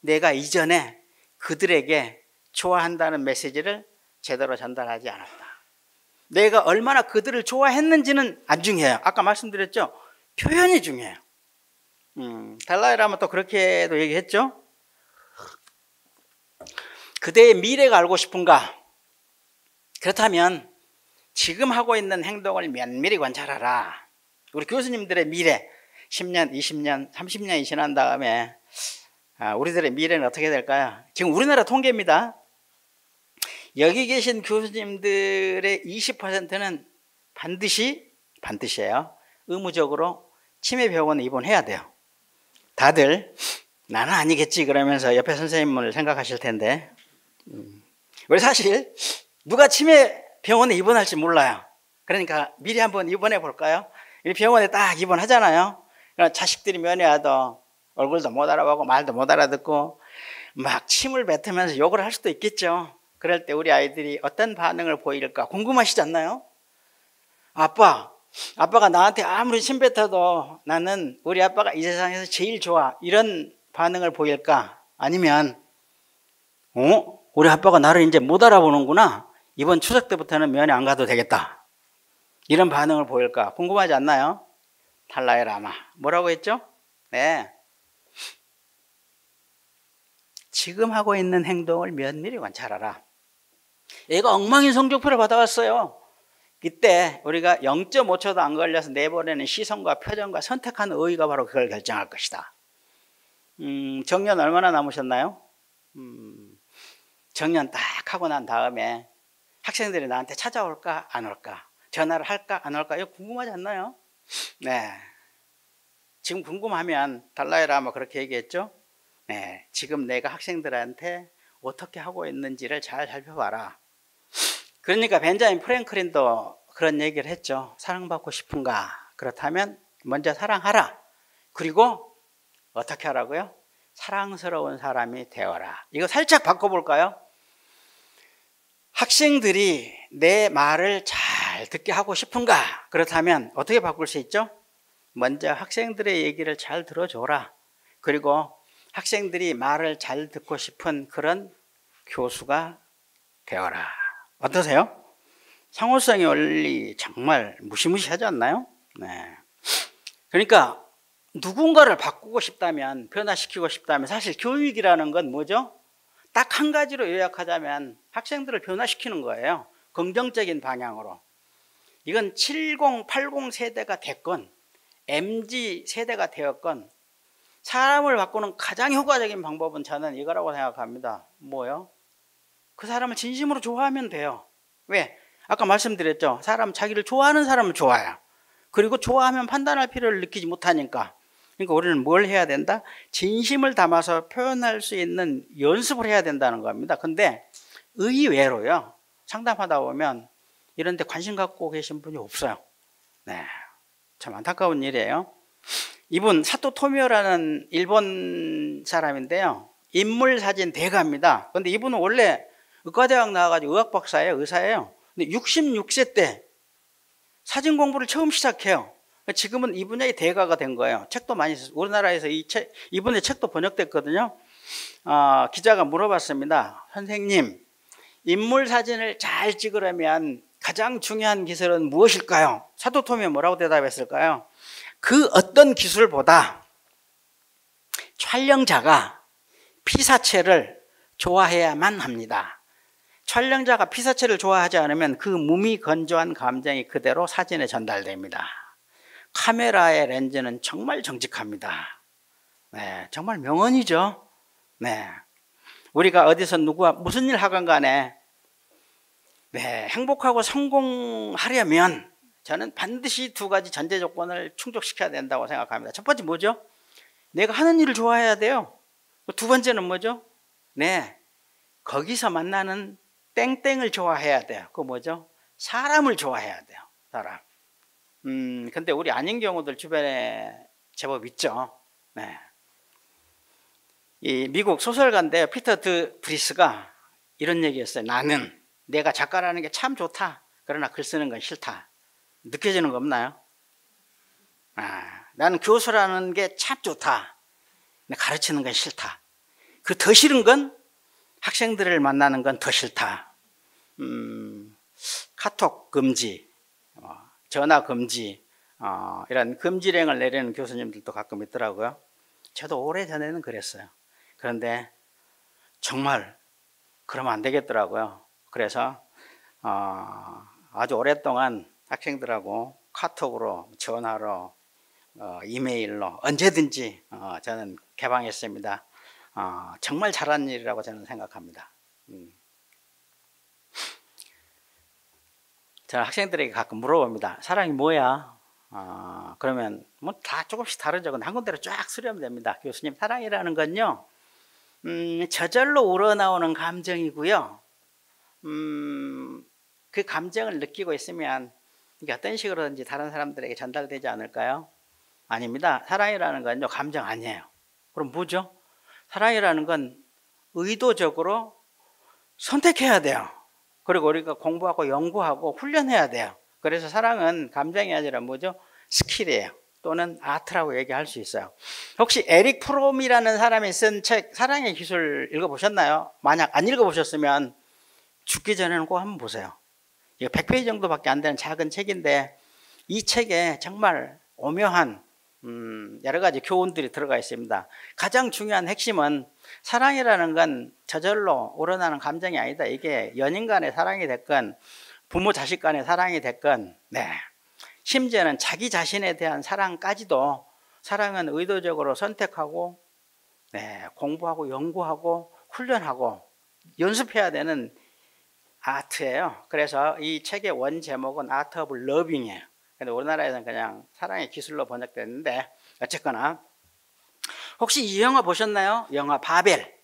내가 이전에 그들에게 좋아한다는 메시지를 제대로 전달하지 않았다. 내가 얼마나 그들을 좋아했는지는 안 중요해요. 아까 말씀드렸죠? 표현이 중요해요. 달라이 라마 또 그렇게도 얘기했죠. 그대의 미래가 알고 싶은가? 그렇다면 지금 하고 있는 행동을 면밀히 관찰하라. 우리 교수님들의 미래 10년, 20년, 30년이 지난 다음에 우리들의 미래는 어떻게 될까요? 지금 우리나라 통계입니다. 여기 계신 교수님들의 20%는 반드시예요. 의무적으로 치매병원에 입원해야 돼요. 다들 나는 아니겠지 그러면서 옆에 선생님을 생각하실 텐데 우리 사실 누가 치매병원에 입원할지 몰라요. 그러니까 미리 한번 입원해 볼까요? 병원에 딱 입원하잖아요. 자식들이 면회 와도 얼굴도 못 알아보고 말도 못 알아듣고 막 침을 뱉으면서 욕을 할 수도 있겠죠. 그럴 때 우리 아이들이 어떤 반응을 보일까 궁금하시지 않나요? 아빠가 나한테 아무리 침 뱉어도 나는 우리 아빠가 이 세상에서 제일 좋아, 이런 반응을 보일까? 아니면 우리 아빠가 나를 이제 못 알아보는구나, 이번 추석 때부터는 면회 안 가도 되겠다, 이런 반응을 보일까 궁금하지 않나요? 달라이 라마 뭐라고 했죠? 네, 지금 하고 있는 행동을 면밀히 관찰하라. 얘가 엉망인 성적표를 받아왔어요. 이때 우리가 0.5초도 안 걸려서 내보내는 시선과 표정과 선택하는 의의가 바로 그걸 결정할 것이다. 정년 얼마나 남으셨나요? 정년 딱 하고 난 다음에 학생들이 나한테 찾아올까 안 올까, 전화를 할까 안 할까, 이거 궁금하지 않나요? 네, 지금 궁금하면 달라이 라마 그렇게 얘기했죠. 네, 지금 내가 학생들한테 어떻게 하고 있는지를 잘 살펴봐라. 그러니까 벤자민 프랭클린도 그런 얘기를 했죠. 사랑받고 싶은가? 그렇다면 먼저 사랑하라. 그리고 어떻게 하라고요? 사랑스러운 사람이 되어라. 이거 살짝 바꿔볼까요? 학생들이 내 말을 잘 잘 듣게 하고 싶은가? 그렇다면 어떻게 바꿀 수 있죠? 먼저 학생들의 얘기를 잘 들어줘라. 그리고 학생들이 말을 잘 듣고 싶은 그런 교수가 되어라. 어떠세요? 상호성의 원리 정말 무시무시하지 않나요? 네. 그러니까 누군가를 바꾸고 싶다면, 변화시키고 싶다면 사실 교육이라는 건 뭐죠? 딱 한 가지로 요약하자면 학생들을 변화시키는 거예요. 긍정적인 방향으로. 이건 70, 80 세대가 됐건 MZ 세대가 되었건 사람을 바꾸는 가장 효과적인 방법은 저는 이거라고 생각합니다. 뭐요? 그 사람을 진심으로 좋아하면 돼요. 왜? 아까 말씀드렸죠. 사람 자기를 좋아하는 사람을 좋아해요. 그리고 좋아하면 판단할 필요를 느끼지 못하니까. 그러니까 우리는 뭘 해야 된다? 진심을 담아서 표현할 수 있는 연습을 해야 된다는 겁니다. 근데 의외로요, 상담하다 보면 이런 데 관심 갖고 계신 분이 없어요. 네, 참 안타까운 일이에요. 이분 사토 토미오라는 일본 사람인데요, 인물사진 대가입니다. 근데 이분은 원래 의과대학 나와가지고 의학 박사예요. 의사예요. 근데 66세 때 사진 공부를 처음 시작해요. 지금은 이 분야의 대가가 된 거예요. 책도 많이 썼어요. 우리나라에서 이분의 책도 번역됐거든요. 기자가 물어봤습니다. 선생님, 인물 사진을 잘 찍으려면 가장 중요한 기술은 무엇일까요? 사토 토미오 뭐라고 대답했을까요? 그 어떤 기술보다 촬영자가 피사체를 좋아해야만 합니다. 촬영자가 피사체를 좋아하지 않으면 그 무미건조한 감정이 그대로 사진에 전달됩니다. 카메라의 렌즈는 정말 정직합니다. 네, 정말 명언이죠. 네, 우리가 어디서 누구와 무슨 일 하건 간에 행복하고 성공하려면 저는 반드시 두 가지 전제 조건을 충족시켜야 된다고 생각합니다. 첫 번째 뭐죠? 내가 하는 일을 좋아해야 돼요. 두 번째는 뭐죠? 거기서 만나는 땡땡을 좋아해야 돼요. 그거 뭐죠? 사람을 좋아해야 돼요. 사람. 근데 우리 아닌 경우들 주변에 제법 있죠. 네. 이 미국 소설가인데 피터 드 브리스가 이런 얘기했어요. 나는 내가 작가라는 게 참 좋다. 그러나 글 쓰는 건 싫다. 느껴지는 거 없나요? 나는 교수라는 게 참 좋다. 근데 가르치는 건 싫다. 그 더 싫은 건 학생들을 만나는 건 더 싫다. 카톡 금지, 전화 금지, 이런 금지령을 내리는 교수님들도 가끔 있더라고요. 저도 오래전에는 그랬어요. 그런데 정말 그러면 안 되겠더라고요. 그래서 아주 오랫동안 학생들하고 카톡으로, 전화로, 이메일로 언제든지 저는 개방했습니다. 정말 잘한 일이라고 저는 생각합니다. 제가 학생들에게 가끔 물어봅니다. 사랑이 뭐야? 그러면 뭐 다 조금씩 다르죠. 한 군데로 쫙 수렴 됩니다. 교수님, 사랑이라는 건요, 저절로 우러나오는 감정이고요. 그 감정을 느끼고 있으면 이게 어떤 식으로든지 다른 사람들에게 전달되지 않을까요? 아닙니다. 사랑이라는 건요, 감정 아니에요. 그럼 뭐죠? 사랑이라는 건 의도적으로 선택해야 돼요. 그리고 우리가 공부하고 연구하고 훈련해야 돼요. 그래서 사랑은 감정이 아니라 뭐죠? 스킬이에요. 또는 아트라고 얘기할 수 있어요. 혹시 에릭 프롬이라는 사람이 쓴 책 사랑의 기술 읽어보셨나요? 만약 안 읽어보셨으면 죽기 전에는 꼭 한번 보세요. 이거 100페이지 정도밖에 안 되는 작은 책인데 이 책에 정말 오묘한 여러 가지 교훈들이 들어가 있습니다. 가장 중요한 핵심은 사랑이라는 건 저절로 우러나는 감정이 아니다. 이게 연인 간의 사랑이 됐건 부모 자식 간의 사랑이 됐건, 심지어는 자기 자신에 대한 사랑까지도 사랑은 의도적으로 선택하고 공부하고 연구하고 훈련하고 연습해야 되는 아트예요. 그래서 이 책의 원 제목은 아트 오브 러빙이에요. 근데 우리나라에서는 그냥 사랑의 기술로 번역됐는데, 어쨌거나 혹시 이 영화 보셨나요? 영화 바벨.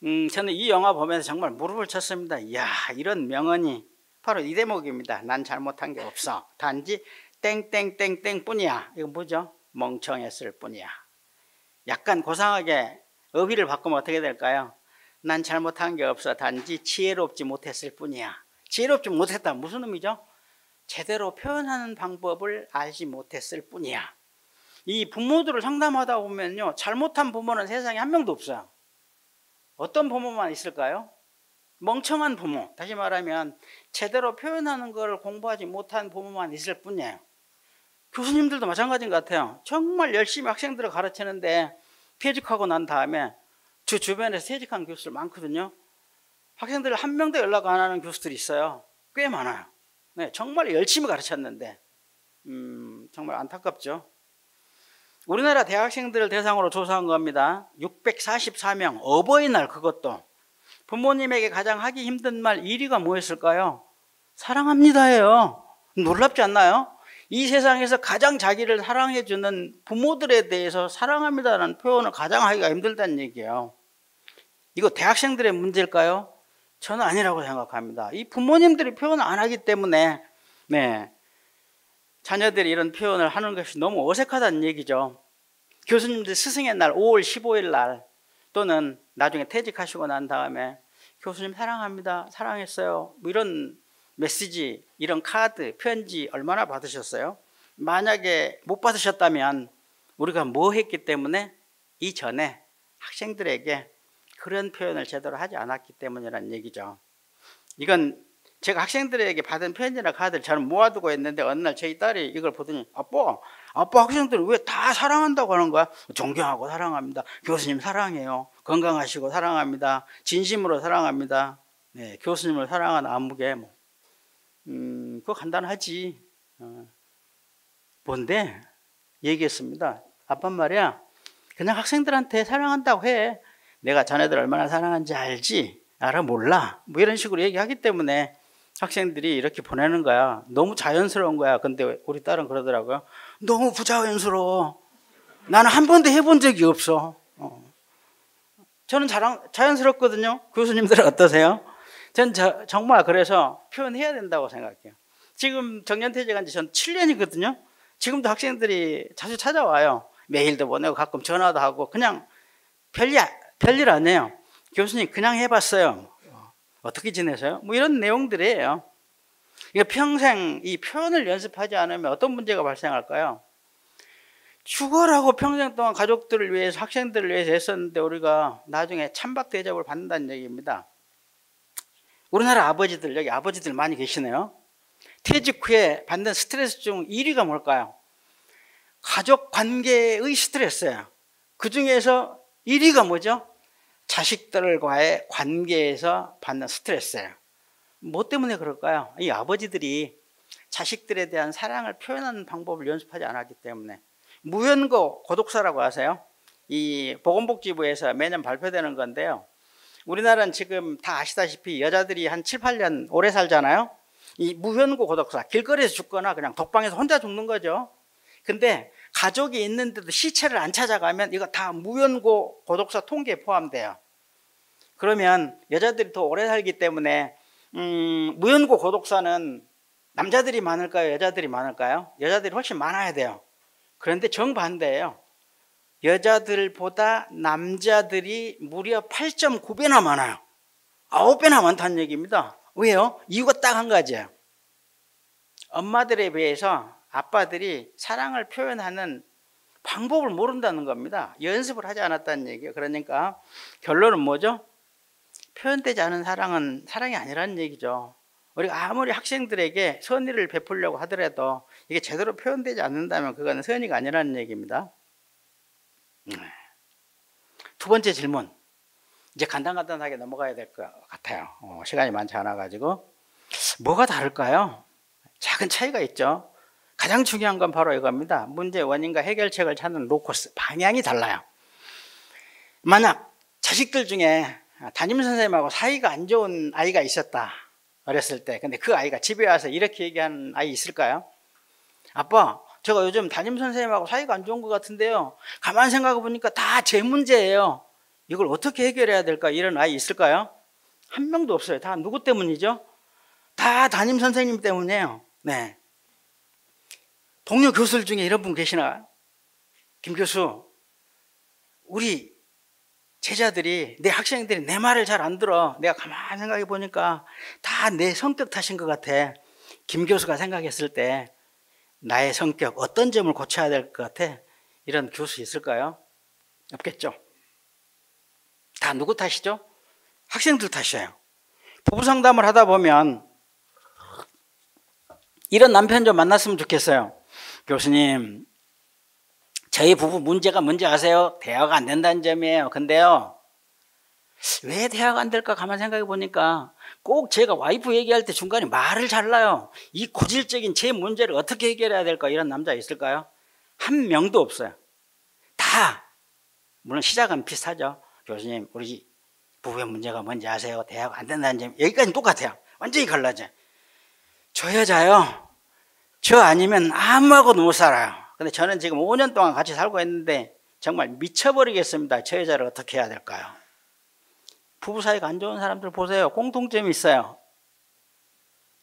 저는 이 영화 보면서 정말 무릎을 쳤습니다. 이야, 이런 명언이 바로 이 대목입니다. 난 잘못한 게 없어. 단지 땡땡땡땡 뿐이야. 이거 뭐죠? 멍청했을 뿐이야. 약간 고상하게 어휘를 바꾸면 어떻게 될까요? 난 잘못한 게 없어. 단지 지혜롭지 못했을 뿐이야. 지혜롭지 못했다. 무슨 의미죠? 제대로 표현하는 방법을 알지 못했을 뿐이야. 이 부모들을 상담하다 보면요, 잘못한 부모는 세상에 한 명도 없어요. 어떤 부모만 있을까요? 멍청한 부모, 다시 말하면 제대로 표현하는 걸 공부하지 못한 부모만 있을 뿐이에요. 교수님들도 마찬가지인 것 같아요. 정말 열심히 학생들을 가르치는데 퇴직하고 난 다음에 저 주변에서 퇴직한 교수들 많거든요. 학생들 한 명도 연락 안 하는 교수들이 있어요. 꽤 많아요. 네, 정말 열심히 가르쳤는데 정말 안타깝죠. 우리나라 대학생들을 대상으로 조사한 겁니다. 644명, 어버이날 그것도. 부모님에게 가장 하기 힘든 말 1위가 뭐였을까요? 사랑합니다예요. 놀랍지 않나요? 이 세상에서 가장 자기를 사랑해주는 부모들에 대해서 사랑합니다라는 표현을 가장 하기가 힘들다는 얘기예요. 이거 대학생들의 문제일까요? 저는 아니라고 생각합니다. 이 부모님들이 표현을 안 하기 때문에 자녀들이 이런 표현을 하는 것이 너무 어색하다는 얘기죠. 교수님들 스승의 날 5월 15일 날 또는 나중에 퇴직하시고 난 다음에 교수님 사랑합니다, 사랑했어요, 뭐 이런 메시지, 이런 카드, 편지 얼마나 받으셨어요? 만약에 못 받으셨다면 우리가 뭐 했기 때문에 이전에 학생들에게 그런 표현을 제대로 하지 않았기 때문이라는 얘기죠. 이건 제가 학생들에게 받은 편지나 카드를 저는 모아두고 있는데 어느 날 저희 딸이 이걸 보더니 아빠 학생들은 왜 다 사랑한다고 하는 거야? 존경하고 사랑합니다, 교수님 사랑해요, 건강하시고 사랑합니다, 진심으로 사랑합니다. 네, 교수님을 사랑하는 안무게 뭐. 그거 간단하지. 뭔데? 얘기했습니다. 아빠 말이야, 그냥 학생들한테 사랑한다고 해. 내가 자네들 얼마나 사랑하는지 알지? 알아? 몰라? 뭐 이런 식으로 얘기하기 때문에 학생들이 이렇게 보내는 거야. 너무 자연스러운 거야. 근데 우리 딸은 그러더라고요. 너무 부자연스러워. 나는 한 번도 해본 적이 없어. 저는 자연스럽거든요. 교수님들은 어떠세요? 전 정말 그래서 표현해야 된다고 생각해요. 지금 정년퇴직한 지 전 7년이거든요. 지금도 학생들이 자주 찾아와요. 메일도 보내고 가끔 전화도 하고. 그냥 별일 아니에요. 교수님 그냥 해봤어요. 어떻게 지내세요? 뭐 이런 내용들이에요. 평생 이 표현을 연습하지 않으면 어떤 문제가 발생할까요? 죽어라고 평생 동안 가족들을 위해서, 학생들을 위해서 했었는데 우리가 나중에 찬밥 대접을 받는다는 얘기입니다. 우리나라 아버지들, 여기 아버지들 많이 계시네요. 퇴직 후에 받는 스트레스 중 1위가 뭘까요? 가족 관계의 스트레스예요. 그 중에서 1위가 뭐죠? 자식들과의 관계에서 받는 스트레스예요. 뭐 때문에 그럴까요? 이 아버지들이 자식들에 대한 사랑을 표현하는 방법을 연습하지 않았기 때문에. 무연고 고독사라고 아세요? 이 보건복지부에서 매년 발표되는 건데요. 우리나라는 지금 다 아시다시피 여자들이 한 7, 8년 오래 살잖아요. 이 무연고 고독사, 길거리에서 죽거나 그냥 독방에서 혼자 죽는 거죠. 근데 가족이 있는데도 시체를 안 찾아가면 이거 다 무연고 고독사 통계에 포함돼요. 그러면 여자들이 더 오래 살기 때문에 무연고 고독사는 남자들이 많을까요? 여자들이 많을까요? 여자들이 훨씬 많아야 돼요. 그런데 정반대예요. 여자들보다 남자들이 무려 8.9배나 많아요. 9배나 많다는 얘기입니다. 왜요? 이유가 딱 한 가지예요. 엄마들에 비해서 아빠들이 사랑을 표현하는 방법을 모른다는 겁니다. 연습을 하지 않았다는 얘기예요. 그러니까 결론은 뭐죠? 표현되지 않은 사랑은 사랑이 아니라는 얘기죠. 우리가 아무리 학생들에게 선의를 베풀려고 하더라도 이게 제대로 표현되지 않는다면 그거는 선의가 아니라는 얘기입니다. 두 번째 질문, 이제 간단하게 넘어가야 될 것 같아요. 시간이 많지 않아 가지고. 뭐가 다를까요? 작은 차이가 있죠. 가장 중요한 건 바로 이겁니다. 문제의 원인과 해결책을 찾는 로커스, 방향이 달라요. 만약 자식들 중에 담임선생님하고 사이가 안 좋은 아이가 있었다, 어렸을 때. 근데 그 아이가 집에 와서 이렇게 얘기하는 아이 있을까요? 아빠, 제가 요즘 담임선생님하고 사이가 안 좋은 것 같은데요, 가만히 생각해 보니까 다 제 문제예요. 이걸 어떻게 해결해야 될까? 이런 아이 있을까요? 한 명도 없어요. 다 누구 때문이죠? 다 담임선생님 때문이에요. 네. 동료 교수들 중에 이런 분 계시나요? 김 교수, 우리 제자들이, 내 학생들이 내 말을 잘 안 들어. 내가 가만히 생각해 보니까 다 내 성격 탓인 것 같아. 김 교수가 생각했을 때 나의 성격 어떤 점을 고쳐야 될 것 같아? 이런 교수 있을까요? 없겠죠. 다 누구 탓이죠? 학생들 탓이에요. 부부 상담을 하다 보면 이런 남편 좀 만났으면 좋겠어요. 교수님, 저희 부부 문제가 뭔지 아세요? 대화가 안 된다는 점이에요. 근데요, 왜 대화가 안 될까 가만 생각해 보니까 꼭 제가 와이프 얘기할 때 중간에 말을 잘라요. 이 고질적인 제 문제를 어떻게 해결해야 될까? 이런 남자 있을까요? 한 명도 없어요. 다 물론 시작은 비슷하죠. 교수님, 우리 부부의 문제가 뭔지 아세요? 대화가 안 된다는 점. 여기까지는 똑같아요. 완전히 갈라져. 저 여자요, 저 아니면 아무하고도 못 살아요. 근데 저는 지금 5년 동안 같이 살고 있는데 정말 미쳐버리겠습니다. 저 여자를 어떻게 해야 될까요? 부부 사이가 안 좋은 사람들 보세요. 공통점이 있어요.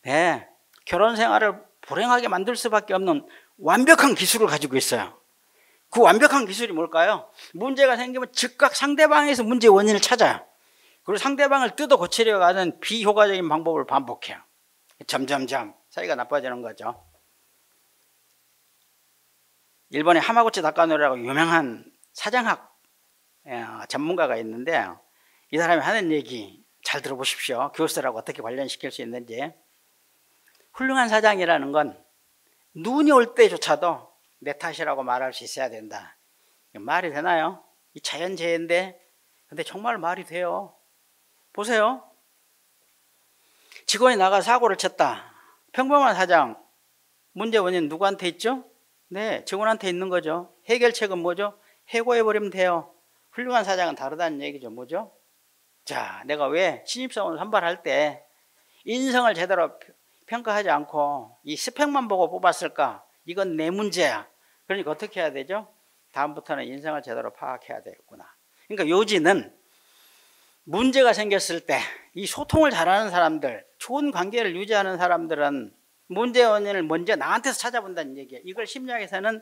네, 결혼 생활을 불행하게 만들 수밖에 없는 완벽한 기술을 가지고 있어요. 그 완벽한 기술이 뭘까요? 문제가 생기면 즉각 상대방에서 문제 원인을 찾아요. 그리고 상대방을 뜯어 고치려고 하는 비효과적인 방법을 반복해요. 점점점 사이가 나빠지는 거죠. 일본의 하마구치 다카노리라고 유명한 사정학 전문가가 있는데 이 사람이 하는 얘기 잘 들어보십시오. 교수들하고 어떻게 관련시킬 수 있는지. 훌륭한 사장이라는 건 눈이 올 때조차도 내 탓이라고 말할 수 있어야 된다. 말이 되나요? 이 자연재해인데 근데 정말 말이 돼요. 보세요. 직원이 나가 사고를 쳤다. 평범한 사장, 문제 원인 누구한테 있죠? 네, 직원한테 있는 거죠. 해결책은 뭐죠? 해고해버리면 돼요. 훌륭한 사장은 다르다는 얘기죠. 뭐죠? 자, 내가 왜 신입사원 선발할 때 인성을 제대로 평가하지 않고 이 스펙만 보고 뽑았을까? 이건 내 문제야. 그러니까 어떻게 해야 되죠? 다음부터는 인성을 제대로 파악해야 되겠구나. 그러니까 요지는 문제가 생겼을 때 이 소통을 잘하는 사람들, 좋은 관계를 유지하는 사람들은 문제 원인을 먼저 나한테서 찾아본다는 얘기예요. 이걸 심리학에서는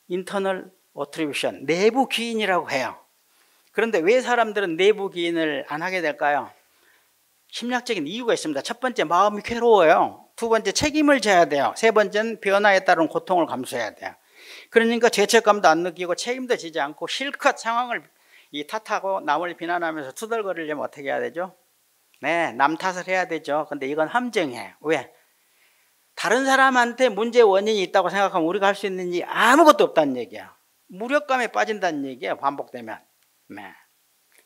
인터널 어트리뷰션, 내부 기인이라고 해요. 그런데 왜 사람들은 내부 기인을 안 하게 될까요? 심리학적인 이유가 있습니다. 첫 번째, 마음이 괴로워요. 두 번째, 책임을 져야 돼요. 세 번째는 변화에 따른 고통을 감수해야 돼요. 그러니까 죄책감도 안 느끼고 책임도 지지 않고 실컷 상황을 탓하고 남을 비난하면서 투덜거리려면 어떻게 해야 되죠? 네, 남 탓을 해야 되죠. 근데 이건 함정이에요. 왜? 다른 사람한테 문제 원인이 있다고 생각하면 우리가 할 수 있는 일이 아무것도 없다는 얘기야. 무력감에 빠진다는 얘기예요. 반복되면. 네.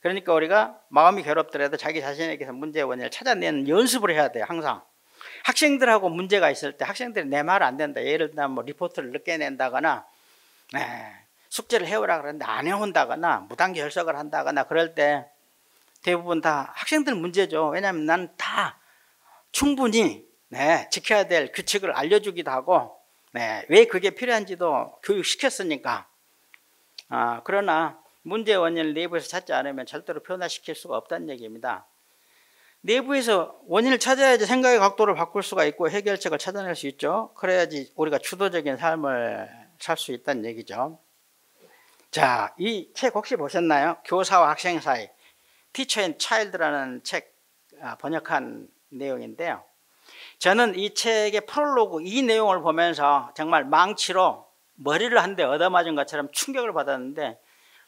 그러니까 우리가 마음이 괴롭더라도 자기 자신에게서 문제 원인을 찾아내는 연습을 해야 돼요. 항상. 학생들하고 문제가 있을 때 학생들이 내 말 안 된다. 예를 들면 뭐 리포트를 늦게 낸다거나 숙제를 해오라 그러는데 안 해온다거나 무단결석을 결석을 한다거나 그럴 때 대부분 다 학생들 문제죠. 왜냐하면 나는 다 충분히 지켜야 될 규칙을 알려주기도 하고 왜 그게 필요한지도 교육시켰으니까. 그러나 문제 원인을 내부에서 찾지 않으면 절대로 변화시킬 수가 없다는 얘기입니다. 내부에서 원인을 찾아야지 생각의 각도를 바꿀 수가 있고 해결책을 찾아낼 수 있죠. 그래야지 우리가 주도적인 삶을 살 수 있다는 얘기죠. 자, 이 책 혹시 보셨나요? 교사와 학생 사이, Teacher and Child라는 책 번역한 내용인데요. 저는 이 책의 프롤로그 이 내용을 보면서 정말 망치로 머리를 한 대 얻어맞은 것처럼 충격을 받았는데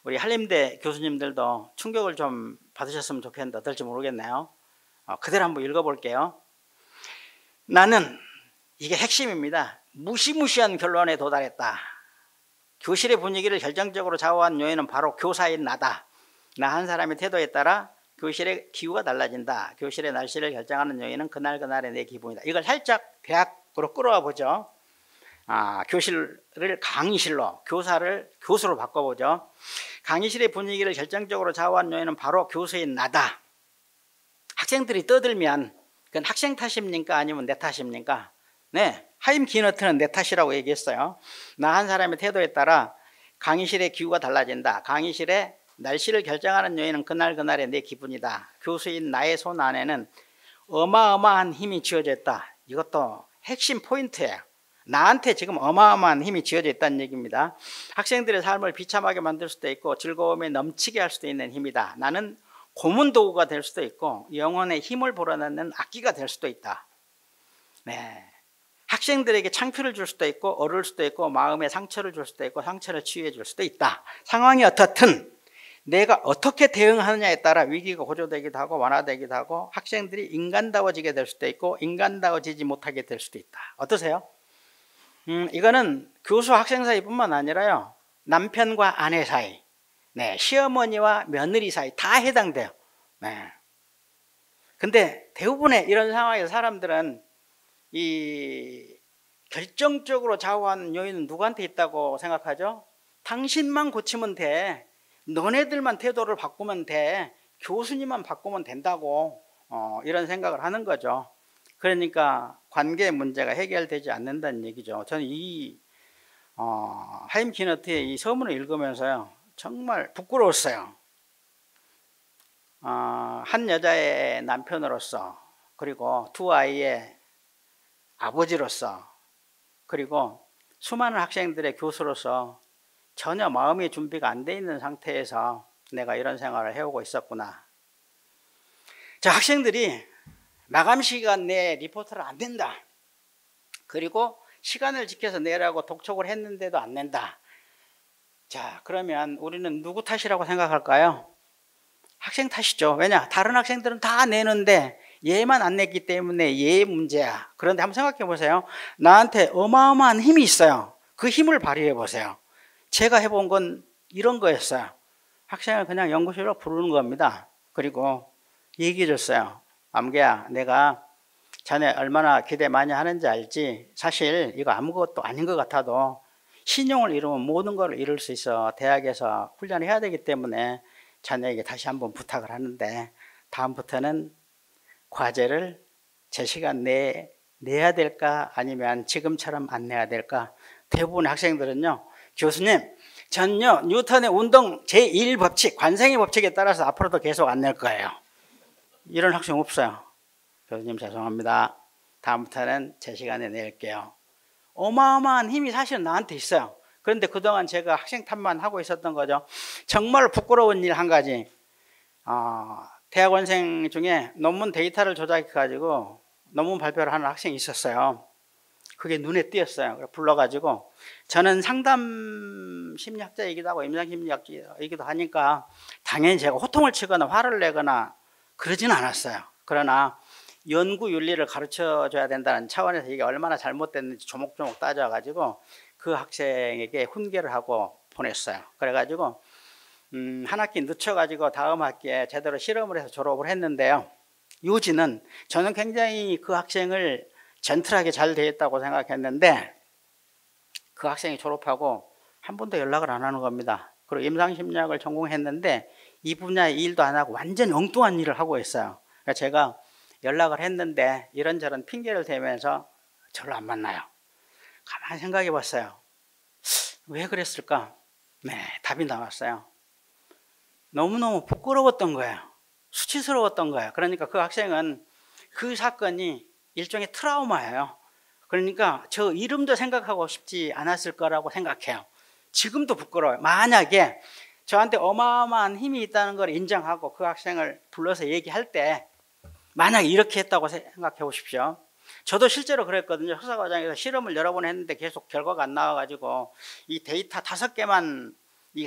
우리 한림대 교수님들도 충격을 좀 받으셨으면 좋겠는데 어떨지 모르겠네요. 그대로 한번 읽어볼게요. 나는, 이게 핵심입니다. 무시무시한 결론에 도달했다. 교실의 분위기를 결정적으로 좌우한 요인은 바로 교사인 나다. 나 한 사람의 태도에 따라 교실의 기후가 달라진다. 교실의 날씨를 결정하는 요인은 그날그날의 내 기분이다. 이걸 살짝 대학으로 끌어와 보죠. 교실을 강의실로, 교사를 교수로 바꿔보죠. 강의실의 분위기를 결정적으로 좌우한 요인은 바로 교수인 나다. 학생들이 떠들면 그건 학생 탓입니까? 아니면 내 탓입니까? 네, 하임 기너트는 내 탓이라고 얘기했어요. 나 한 사람의 태도에 따라 강의실의 기후가 달라진다. 강의실의 날씨를 결정하는 요인은 그날그날의 내 기분이다. 교수인 나의 손 안에는 어마어마한 힘이 쥐어져 있다. 이것도 핵심 포인트예요. 나한테 지금 어마어마한 힘이 쥐어져 있다는 얘기입니다. 학생들의 삶을 비참하게 만들 수도 있고 즐거움에 넘치게 할 수도 있는 힘이다. 나는 고문 도구가 될 수도 있고 영혼의 힘을 불어넣는 악기가 될 수도 있다. 네. 학생들에게 창피를 줄 수도 있고 어려울 수도 있고 마음에 상처를 줄 수도 있고 상처를 치유해 줄 수도 있다. 상황이 어떻든 내가 어떻게 대응하느냐에 따라 위기가 고조되기도 하고 완화되기도 하고 학생들이 인간다워지게 될 수도 있고 인간다워지지 못하게 될 수도 있다. 어떠세요? 이거는 교수 학생 사이뿐만 아니라요. 남편과 아내 사이, 네, 시어머니와 며느리 사이 다 해당돼요. 네. 근데 대부분의 이런 상황에서 사람들은 이 결정적으로 좌우하는 요인은 누구한테 있다고 생각하죠? 당신만 고치면 돼. 너네들만 태도를 바꾸면 돼. 교수님만 바꾸면 된다고 이런 생각을 하는 거죠. 그러니까 관계 문제가 해결되지 않는다는 얘기죠. 저는 이 하임 기너트의 이 서문을 읽으면서요 정말 부끄러웠어요. 한 여자의 남편으로서 그리고 두 아이의 아버지로서 그리고 수많은 학생들의 교수로서 전혀 마음의 준비가 안 돼 있는 상태에서 내가 이런 생활을 해오고 있었구나. 자, 학생들이 마감 시간 내에 리포트를 안 낸다. 그리고 시간을 지켜서 내라고 독촉을 했는데도 안 낸다. 자, 그러면 우리는 누구 탓이라고 생각할까요? 학생 탓이죠. 왜냐? 다른 학생들은 다 내는데 얘만 안 냈기 때문에 얘의 문제야. 그런데 한번 생각해 보세요. 나한테 어마어마한 힘이 있어요. 그 힘을 발휘해 보세요. 제가 해본 건 이런 거였어요. 학생을 그냥 연구실로 부르는 겁니다. 그리고 얘기해 줬어요. 암개야, 내가 자네 얼마나 기대 많이 하는지 알지? 사실 이거 아무것도 아닌 것 같아도 신용을 잃으면 모든 걸 잃을 수 있어. 대학에서 훈련을 해야 되기 때문에 자네에게 다시 한번 부탁을 하는데 다음부터는 과제를 제 시간 내에 내야 될까 아니면 지금처럼 안 내야 될까? 대부분의 학생들은요, 교수님, 전요 뉴턴의 운동 제1법칙, 관생의 법칙에 따라서 앞으로도 계속 안 낼 거예요. 이런 학생 없어요. 교수님 죄송합니다. 다음부터는 제 시간에 낼게요. 어마어마한 힘이 사실은 나한테 있어요. 그런데 그동안 제가 학생 탓만 하고 있었던 거죠. 정말 부끄러운 일 한 가지. 대학원생 중에 논문 데이터를 조작해가지고 논문 발표를 하는 학생이 있었어요. 그게 눈에 띄었어요. 불러가지고 저는 상담 심리학자이기도 하고 임상 심리학자이기도 하니까 당연히 제가 호통을 치거나 화를 내거나 그러진 않았어요. 그러나 연구 윤리를 가르쳐 줘야 된다는 차원에서 이게 얼마나 잘못됐는지 조목조목 따져가지고 그 학생에게 훈계를 하고 보냈어요. 그래가지고 한 학기 늦춰가지고 다음 학기에 제대로 실험을 해서 졸업을 했는데요. 요지는 저는 굉장히 그 학생을 젠틀하게 잘 대했다고 생각했는데 그 학생이 졸업하고 한 번도 연락을 안 하는 겁니다. 그리고 임상심리학을 전공했는데 이 분야의 일도 안 하고 완전 엉뚱한 일을 하고 있어요. 그러니까 제가 연락을 했는데 이런저런 핑계를 대면서 저를 안 만나요. 가만히 생각해 봤어요. 왜 그랬을까? 네, 답이 나왔어요. 너무너무 부끄러웠던 거예요. 수치스러웠던 거예요. 그러니까 그 학생은 그 사건이 일종의 트라우마예요. 그러니까 저 이름도 생각하고 싶지 않았을 거라고 생각해요. 지금도 부끄러워요. 만약에 저한테 어마어마한 힘이 있다는 걸 인정하고 그 학생을 불러서 얘기할 때 만약에 이렇게 했다고 생각해 보십시오. 저도 실제로 그랬거든요. 석사과정에서 실험을 여러 번 했는데 계속 결과가 안 나와가지고 이 데이터 5개만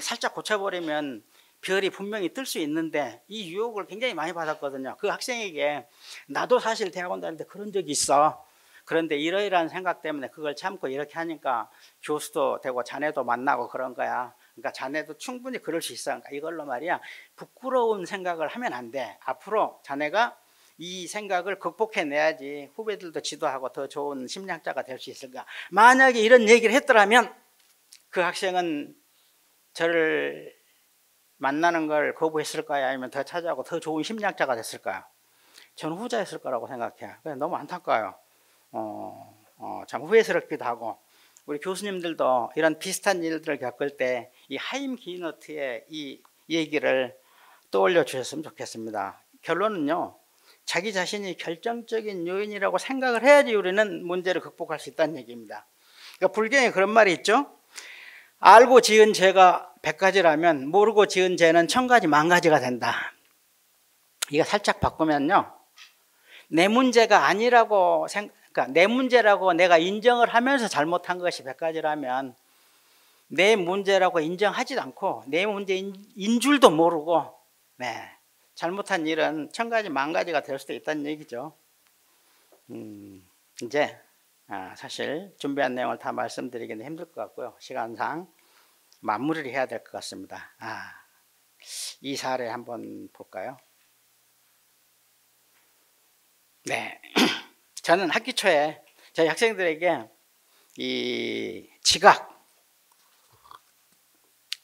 살짝 고쳐버리면 별이 분명히 뜰 수 있는데 이 유혹을 굉장히 많이 받았거든요. 그 학생에게 나도 사실 대학원 다닐 때 그런 적이 있어. 그런데 이러이러한 생각 때문에 그걸 참고 이렇게 하니까 교수도 되고 자네도 만나고 그런 거야. 그러니까 자네도 충분히 그럴 수 있어. 그러니까 이걸로 말이야, 부끄러운 생각을 하면 안 돼. 앞으로 자네가 이 생각을 극복해내야지 후배들도 지도하고 더 좋은 심리학자가 될 수 있을까. 만약에 이런 얘기를 했더라면 그 학생은 저를 만나는 걸 거부했을까요? 아니면 더 찾아오고 더 좋은 심리학자가 됐을까요? 저는 후자였을 거라고 생각해요. 너무 안타까워요. 참 후회스럽기도 하고. 우리 교수님들도 이런 비슷한 일들을 겪을 때 이 하임 기너트의 이 얘기를 떠올려 주셨으면 좋겠습니다. 결론은요, 자기 자신이 결정적인 요인이라고 생각을 해야지 우리는 문제를 극복할 수 있다는 얘기입니다. 그러니까 불경에 그런 말이 있죠. 알고 지은 죄가 100가지라면 모르고 지은 죄는 1000가지, 10,000가지가 된다. 이거 살짝 바꾸면요, 내 문제가 아니라고 그러니까 내 문제라고 내가 인정을 하면서 잘못한 것이 100가지라면 내 문제라고 인정하지도 않고 내 문제인 줄도 모르고 네, 잘못한 일은 1000가지 10,000가지가 될 수도 있다는 얘기죠. 이제 사실 준비한 내용을 다 말씀드리기는 힘들 것 같고요. 시간상 마무리를 해야 될 것 같습니다. 이 사례 한번 볼까요? 네, 저는 학기 초에 저희 학생들에게 이 지각,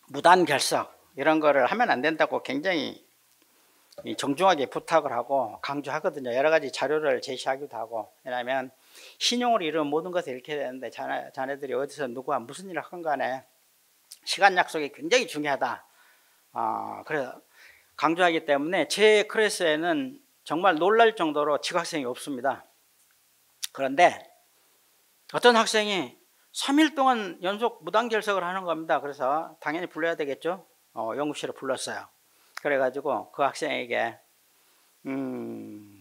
무단 결석 이런 거를 하면 안 된다고 굉장히 정중하게 부탁을 하고 강조하거든요. 여러 가지 자료를 제시하기도 하고. 왜냐하면 신용을 이루는 모든 것을 잃게 되는데 자네들이 어디서 누구와 무슨 일을 하건 간에 시간 약속이 굉장히 중요하다. 그래서 강조하기 때문에 제 클래스에는 정말 놀랄 정도로 지각생이 없습니다. 그런데 어떤 학생이 3일 동안 연속 무단 결석을 하는 겁니다. 그래서 당연히 불러야 되겠죠. 연구실에 불렀어요. 그래가지고 그 학생에게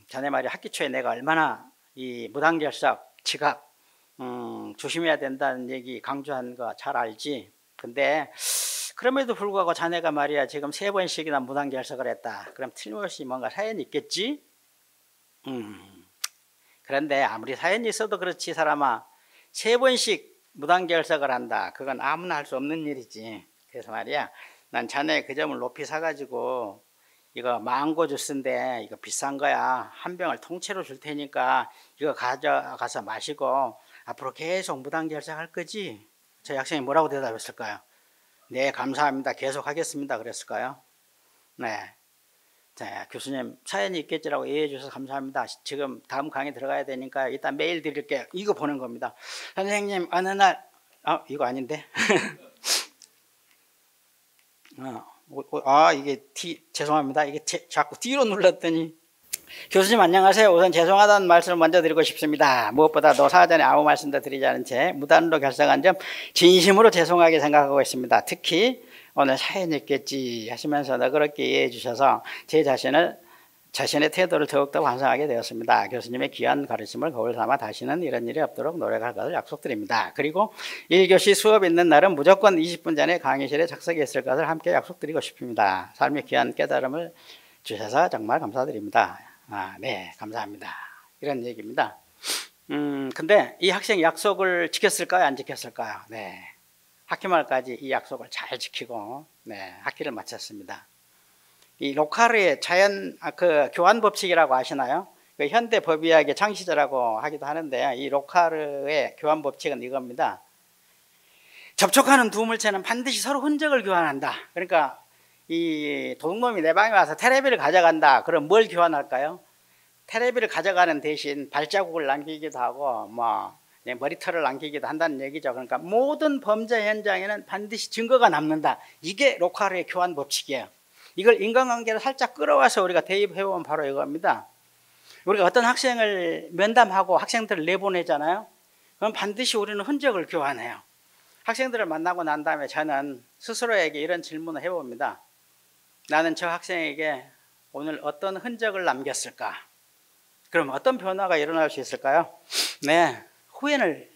자네 말이 학기 초에 내가 얼마나 이 무단 결석, 지각 조심해야 된다는 얘기 강조한 거 잘 알지. 근데 그럼에도 불구하고 자네가 말이야 지금 3번씩이나 무단 결석을 했다. 그럼 틀림없이 뭔가 사연이 있겠지? 그런데 아무리 사연이 있어도 그렇지 사람아 3번씩 무단 결석을 한다. 그건 아무나 할 수 없는 일이지. 그래서 말이야 난 자네 그 점을 높이 사가지고 이거 망고 주스인데 이거 비싼 거야. 한 병을 통째로 줄 테니까 이거 가져가서 마시고 앞으로 계속 무단 결석할 거지? 저희 학생이 뭐라고 대답했을까요? 네, 감사합니다. 계속 하겠습니다. 그랬을까요? 네. 자, 교수님 사연이 있겠지라고 이해해 주셔서 감사합니다. 지금 다음 강의 들어가야 되니까 일단 메일 드릴게요. 이거 보낸 겁니다. 선생님 어느 날 이거 아닌데? 이게 죄송합니다. 이게 자꾸 D로 눌렀더니 교수님 안녕하세요. 우선 죄송하다는 말씀을 먼저 드리고 싶습니다. 무엇보다도 사전에 아무 말씀도 드리지 않은 채 무단으로 결석한 점 진심으로 죄송하게 생각하고 있습니다. 특히 오늘 사연이 있겠지 하시면서 너그럽게 이해해 주셔서 제 자신의 태도를 더욱더 완성하게 되었습니다. 교수님의 귀한 가르침을 거울 삼아 다시는 이런 일이 없도록 노력할 것을 약속드립니다. 그리고 1교시 수업 있는 날은 무조건 20분 전에 강의실에 착석했을 것을 함께 약속드리고 싶습니다. 삶의 귀한 깨달음을 주셔서 정말 감사드립니다. 네, 감사합니다. 이런 얘기입니다. 근데 이 학생이 약속을 지켰을까요? 안 지켰을까요? 네. 학기 말까지 이 약속을 잘 지키고 학기를 마쳤습니다. 이 로카르의 교환 법칙이라고 아시나요? 그 현대 법의학의 창시자라고 하기도 하는데 이 로카르의 교환 법칙은 이겁니다. 접촉하는 두 물체는 반드시 서로 흔적을 교환한다. 그러니까 이 도둑놈이 내 방에 와서 테레비를 가져간다. 그럼 뭘 교환할까요? 테레비를 가져가는 대신 발자국을 남기기도 하고 머리털을 남기기도 한다는 얘기죠. 그러니까 모든 범죄 현장에는 반드시 증거가 남는다. 이게 로카르의 교환 법칙이에요. 이걸 인간관계를 살짝 끌어와서 우리가 대입해보면 바로 이겁니다. 우리가 어떤 학생을 면담하고 학생들을 내보내잖아요. 그럼 반드시 우리는 흔적을 교환해요. 학생들을 만나고 난 다음에 저는 스스로에게 이런 질문을 해봅니다. 나는 저 학생에게 오늘 어떤 흔적을 남겼을까? 그럼 어떤 변화가 일어날 수 있을까요? 네, 후회를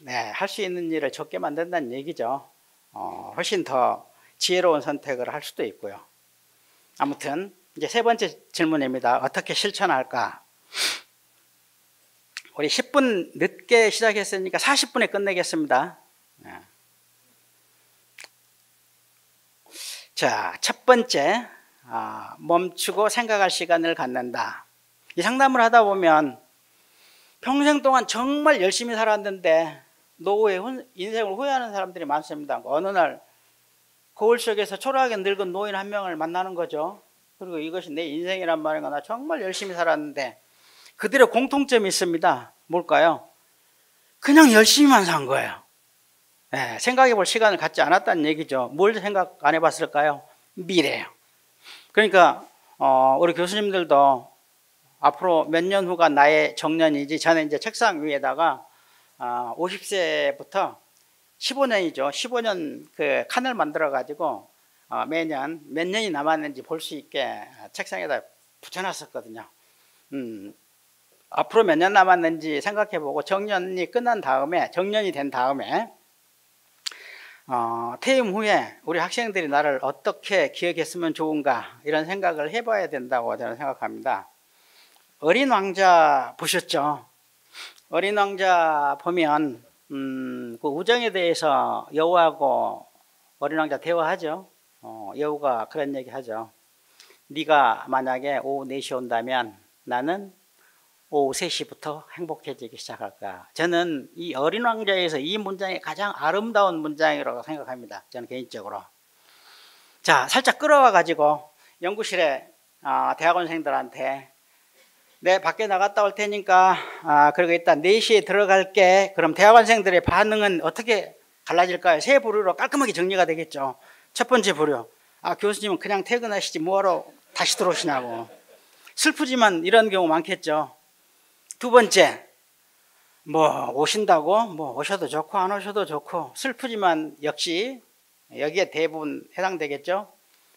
할 수 있는 일을 적게 만든다는 얘기죠. 훨씬 더 지혜로운 선택을 할 수도 있고요. 아무튼 이제 3번째 질문입니다. 어떻게 실천할까? 우리 10분 늦게 시작했으니까 40분에 끝내겠습니다. 자, 첫 번째, 멈추고 생각할 시간을 갖는다. 이 상담을 하다 보면 평생 동안 정말 열심히 살았는데 노후에 인생을 후회하는 사람들이 많습니다. 어느 날 거울 속에서 초라하게 늙은 노인 한 명을 만나는 거죠. 그리고 이것이 내 인생이란 말인가, 나 정말 열심히 살았는데. 그들의 공통점이 있습니다. 뭘까요? 그냥 열심히만 산 거예요. 생각해 볼 시간을 갖지 않았다는 얘기죠. 뭘 생각 안 해봤을까요? 미래요. 그러니까 우리 교수님들도 앞으로 몇 년 후가 나의 정년이지, 저는 이제 책상 위에다가 50세부터 15년이죠. 15년 그 칸을 만들어 가지고 매년 몇 년이 남았는지 볼 수 있게 책상에다 붙여놨었거든요. 앞으로 몇 년 남았는지 생각해보고 정년이 된 다음에 퇴임 후에 우리 학생들이 나를 어떻게 기억했으면 좋은가 이런 생각을 해봐야 된다고 저는 생각합니다. 어린 왕자 보셨죠? 어린 왕자 보면 그 우정에 대해서 여우하고 어린 왕자 대화하죠. 여우가 그런 얘기 하죠. 네가 만약에 오후 4시 온다면 나는 오후 3시부터 행복해지기 시작할 거야. 저는 이 어린 왕자에서 이 문장이 가장 아름다운 문장이라고 생각합니다. 저는 개인적으로. 자, 살짝 끌어와 가지고 연구실에 대학원생들한테 네, 밖에 나갔다 올 테니까 그리고 일단 4시에 들어갈게. 그럼 대학원생들의 반응은 어떻게 갈라질까요? 세 부류로 깔끔하게 정리가 되겠죠. 첫 번째 부류, 교수님은 그냥 퇴근하시지 뭐하러 다시 들어오시냐고. 슬프지만 이런 경우 많겠죠. 두 번째, 뭐 오신다고 뭐 오셔도 좋고 안 오셔도 좋고 슬프지만 역시 여기에 대부분 해당되겠죠.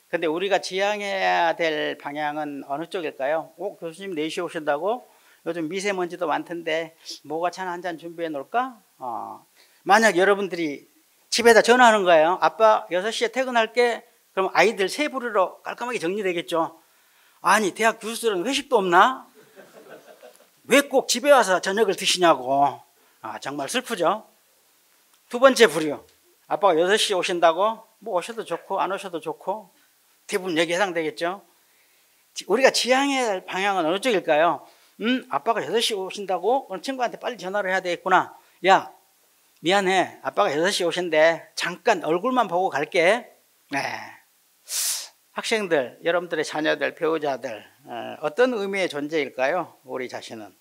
근데 우리가 지향해야 될 방향은 어느 쪽일까요? 교수님 4시에 오신다고? 요즘 미세먼지도 많던데 모과차나 한 잔 준비해 놓을까? 만약 여러분들이 집에다 전화하는 거예요. 아빠 6시에 퇴근할게. 그럼 아이들 세 부류로 깔끔하게 정리되겠죠. 아니, 대학 교수들은 회식도 없나? 왜 꼭 집에 와서 저녁을 드시냐고. 정말 슬프죠. 두 번째 부류, 아빠가 6시에 오신다고? 뭐 오셔도 좋고 안 오셔도 좋고 대부분 여기에 해당되겠죠. 우리가 지향해야 할 방향은 어느 쪽일까요? 아빠가 6시에 오신다고? 그럼 친구한테 빨리 전화를 해야 되겠구나. 야, 미안해, 아빠가 6시에 오신대. 잠깐 얼굴만 보고 갈게. 네. 학생들, 여러분들의 자녀들, 배우자들, 어떤 의미의 존재일까요? 우리 자신은.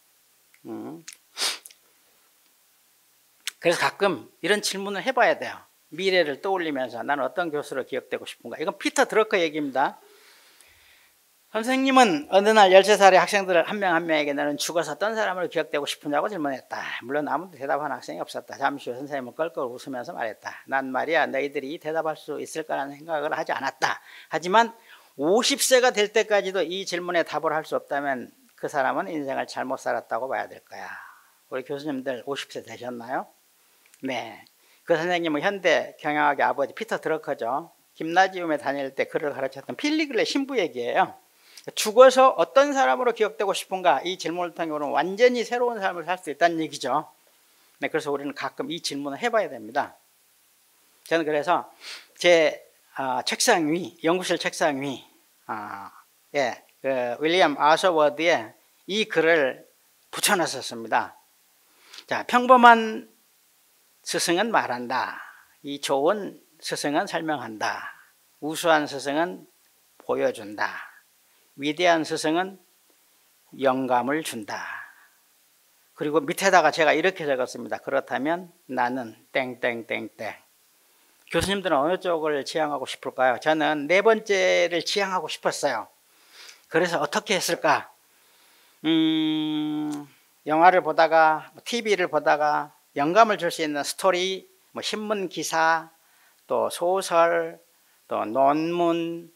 그래서 가끔 이런 질문을 해봐야 돼요. 미래를 떠올리면서 나는 어떤 교수로 기억되고 싶은가. 이건 피터 드러커 얘기입니다. 선생님은 어느 날 13살의 학생들을 한 명 한 명에게 너는 죽어서 어떤 사람으로 기억되고 싶으냐고 질문했다. 물론 아무도 대답하는 학생이 없었다. 잠시 후 선생님은 껄껄 웃으면서 말했다. 난 말이야 너희들이 대답할 수 있을 거라는 생각을 하지 않았다. 하지만 50세가 될 때까지도 이 질문에 답을 할 수 없다면 그 사람은 인생을 잘못 살았다고 봐야 될 거야. 우리 교수님들 50세 되셨나요? 네. 그 선생님은 현대 경영학의 아버지 피터 드러커죠. 김나지움에 다닐 때 그를 가르쳤던 필리글의 신부 얘기예요. 죽어서 어떤 사람으로 기억되고 싶은가, 이 질문을 통해 우리는 완전히 새로운 삶을 살 수 있다는 얘기죠. 네, 그래서 우리는 가끔 이 질문을 해봐야 됩니다. 저는 그래서 제 책상 위, 연구실 책상 위, 윌리엄 아서워드의 이 글을 붙여놨었습니다. 자, 평범한 스승은 말한다. 이 좋은 스승은 설명한다. 우수한 스승은 보여준다. 위대한 스승은 영감을 준다. 그리고 밑에다가 제가 이렇게 적었습니다. 그렇다면 나는 땡땡땡땡. 교수님들은 어느 쪽을 지향하고 싶을까요? 저는 네 번째를 지향하고 싶었어요. 그래서 어떻게 했을까? 영화를 보다가 TV를 보다가 영감을 줄 수 있는 스토리, 신문 기사, 또 소설, 또 논문,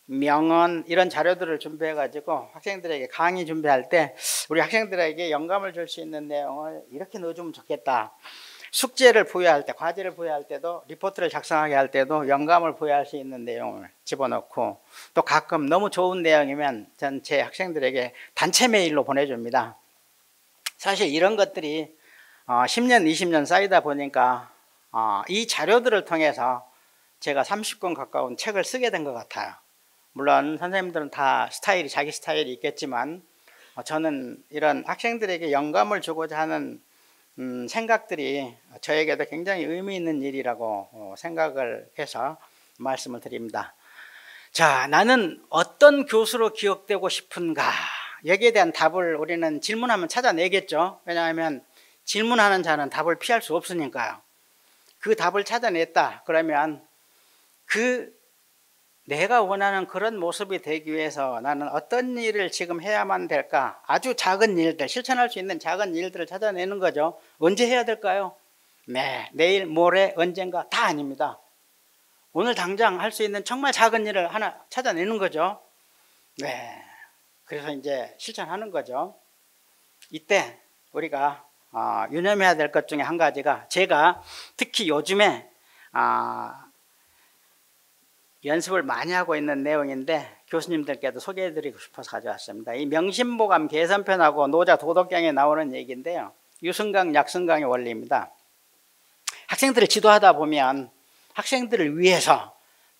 명언 이런 자료들을 준비해 가지고 학생들에게 강의 준비할 때 우리 학생들에게 영감을 줄 수 있는 내용을 이렇게 넣어주면 좋겠다. 숙제를 부여할 때, 과제를 부여할 때도, 리포트를 작성하게 할 때도 영감을 부여할 수 있는 내용을 집어넣고, 또 가끔 너무 좋은 내용이면 전 제 학생들에게 단체 메일로 보내줍니다. 사실 이런 것들이 10년, 20년 쌓이다 보니까 이 자료들을 통해서 제가 30권 가까운 책을 쓰게 된 것 같아요. 물론 선생님들은 다 자기 스타일이 있겠지만 저는 이런 학생들에게 영감을 주고자 하는 생각들이 저에게도 굉장히 의미 있는 일이라고 생각을 해서 말씀을 드립니다. 자, 나는 어떤 교수로 기억되고 싶은가? 여기에 대한 답을 우리는 질문하면 찾아내겠죠. 왜냐하면 질문하는 자는 답을 피할 수 없으니까요. 그 답을 찾아냈다. 그러면 내가 원하는 그런 모습이 되기 위해서 나는 어떤 일을 지금 해야만 될까? 아주 작은 일들, 실천할 수 있는 작은 일들을 찾아내는 거죠. 언제 해야 될까요? 네, 내일, 모레, 언젠가 다 아닙니다. 오늘 당장 할 수 있는 정말 작은 일을 하나 찾아내는 거죠. 네, 그래서 이제 실천하는 거죠. 이때 우리가 유념해야 될 것 중에 한 가지가 제가 특히 요즘에 연습을 많이 하고 있는 내용인데 교수님들께도 소개해드리고 싶어서 가져왔습니다. 이 명심보감 개선편하고 노자 도덕경에 나오는 얘기인데요. 유승강 약승강의 원리입니다. 학생들을 지도하다 보면 학생들을 위해서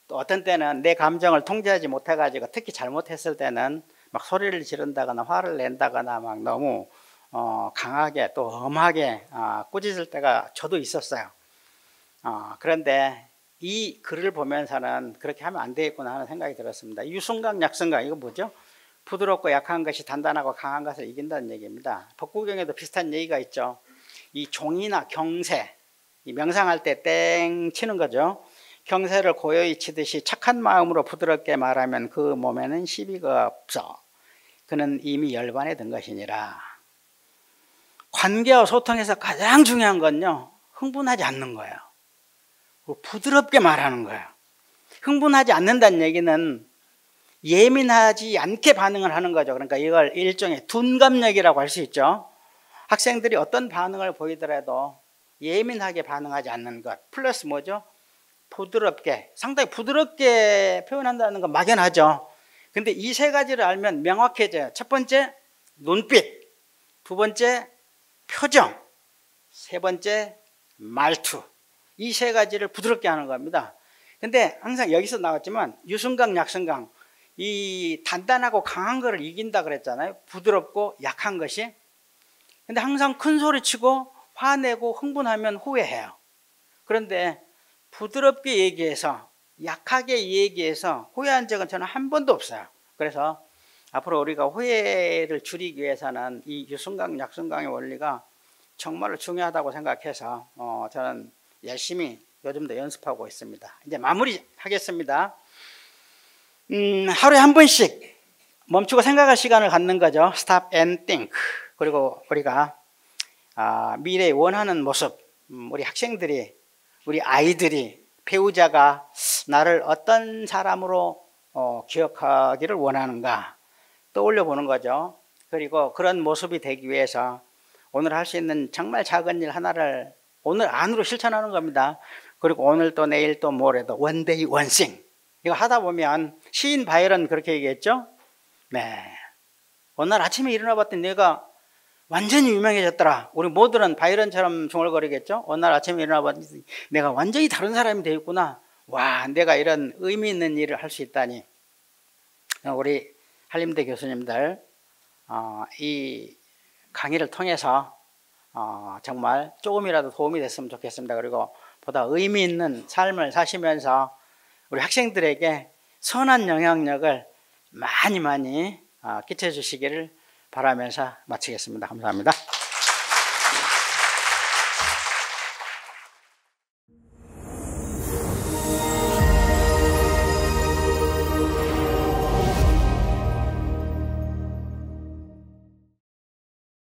또 어떤 때는 내 감정을 통제하지 못해가지고 특히 잘못했을 때는 막 소리를 지른다거나 화를 낸다거나 막 너무 강하게 또 엄하게 꾸짖을 때가 저도 있었어요. 그런데 이 글을 보면서는 그렇게 하면 안 되겠구나 하는 생각이 들었습니다. 유승강 약승강 이거 뭐죠? 부드럽고 약한 것이 단단하고 강한 것을 이긴다는 얘기입니다. 법구경에도 비슷한 얘기가 있죠. 이 종이나 경세, 이 명상할 때 땡 치는 거죠. 경세를 고요히 치듯이 착한 마음으로 부드럽게 말하면 그 몸에는 시비가 없어. 그는 이미 열반에 든 것이니라. 관계와 소통에서 가장 중요한 건요, 흥분하지 않는 거예요. 부드럽게 말하는 거예요. 흥분하지 않는다는 얘기는 예민하지 않게 반응을 하는 거죠. 그러니까 이걸 일종의 둔감력이라고 할 수 있죠. 학생들이 어떤 반응을 보이더라도 예민하게 반응하지 않는 것. 플러스 뭐죠? 부드럽게, 상당히 부드럽게 표현한다는 건 막연하죠. 근데 이 세 가지를 알면 명확해져요. 첫 번째, 눈빛. 두 번째, 표정. 세 번째, 말투. 이 세 가지를 부드럽게 하는 겁니다. 근데 항상 여기서 나왔지만 유승강, 약승강, 이 단단하고 강한 거를 이긴다 그랬잖아요. 부드럽고 약한 것이. 근데 항상 큰 소리 치고 화내고 흥분하면 후회해요. 그런데 부드럽게 얘기해서 약하게 얘기해서 후회한 적은 저는 한 번도 없어요. 그래서 앞으로 우리가 후회를 줄이기 위해서는 이 유승강, 약승강의 원리가 정말로 중요하다고 생각해서 저는 열심히 요즘도 연습하고 있습니다. 이제 마무리하겠습니다. 하루에 한 번씩 멈추고 생각할 시간을 갖는 거죠. Stop and think. 그리고 우리가 미래에 원하는 모습, 우리 학생들이, 우리 아이들이, 배우자가 나를 어떤 사람으로 기억하기를 원하는가 떠올려 보는 거죠. 그리고 그런 모습이 되기 위해서 오늘 할 수 있는 정말 작은 일 하나를 오늘 안으로 실천하는 겁니다. 그리고 오늘 또 내일 또 모레도 one day one thing. 이거 하다 보면 시인 바이런 그렇게 얘기했죠. 네, 오늘 아침에 일어나 봤더니 내가 완전히 유명해졌더라. 우리 모두는 바이런처럼 중얼거리겠죠. 어느 날 아침에 일어나 봤더니 내가 완전히 다른 사람이 되었구나. 와, 내가 이런 의미 있는 일을 할 수 있다니. 우리 한림대 교수님들 이 강의를 통해서 정말 조금이라도 도움이 됐으면 좋겠습니다. 그리고 보다 의미 있는 삶을 사시면서 우리 학생들에게 선한 영향력을 많이 끼쳐주시기를 바라면서 마치겠습니다. 감사합니다.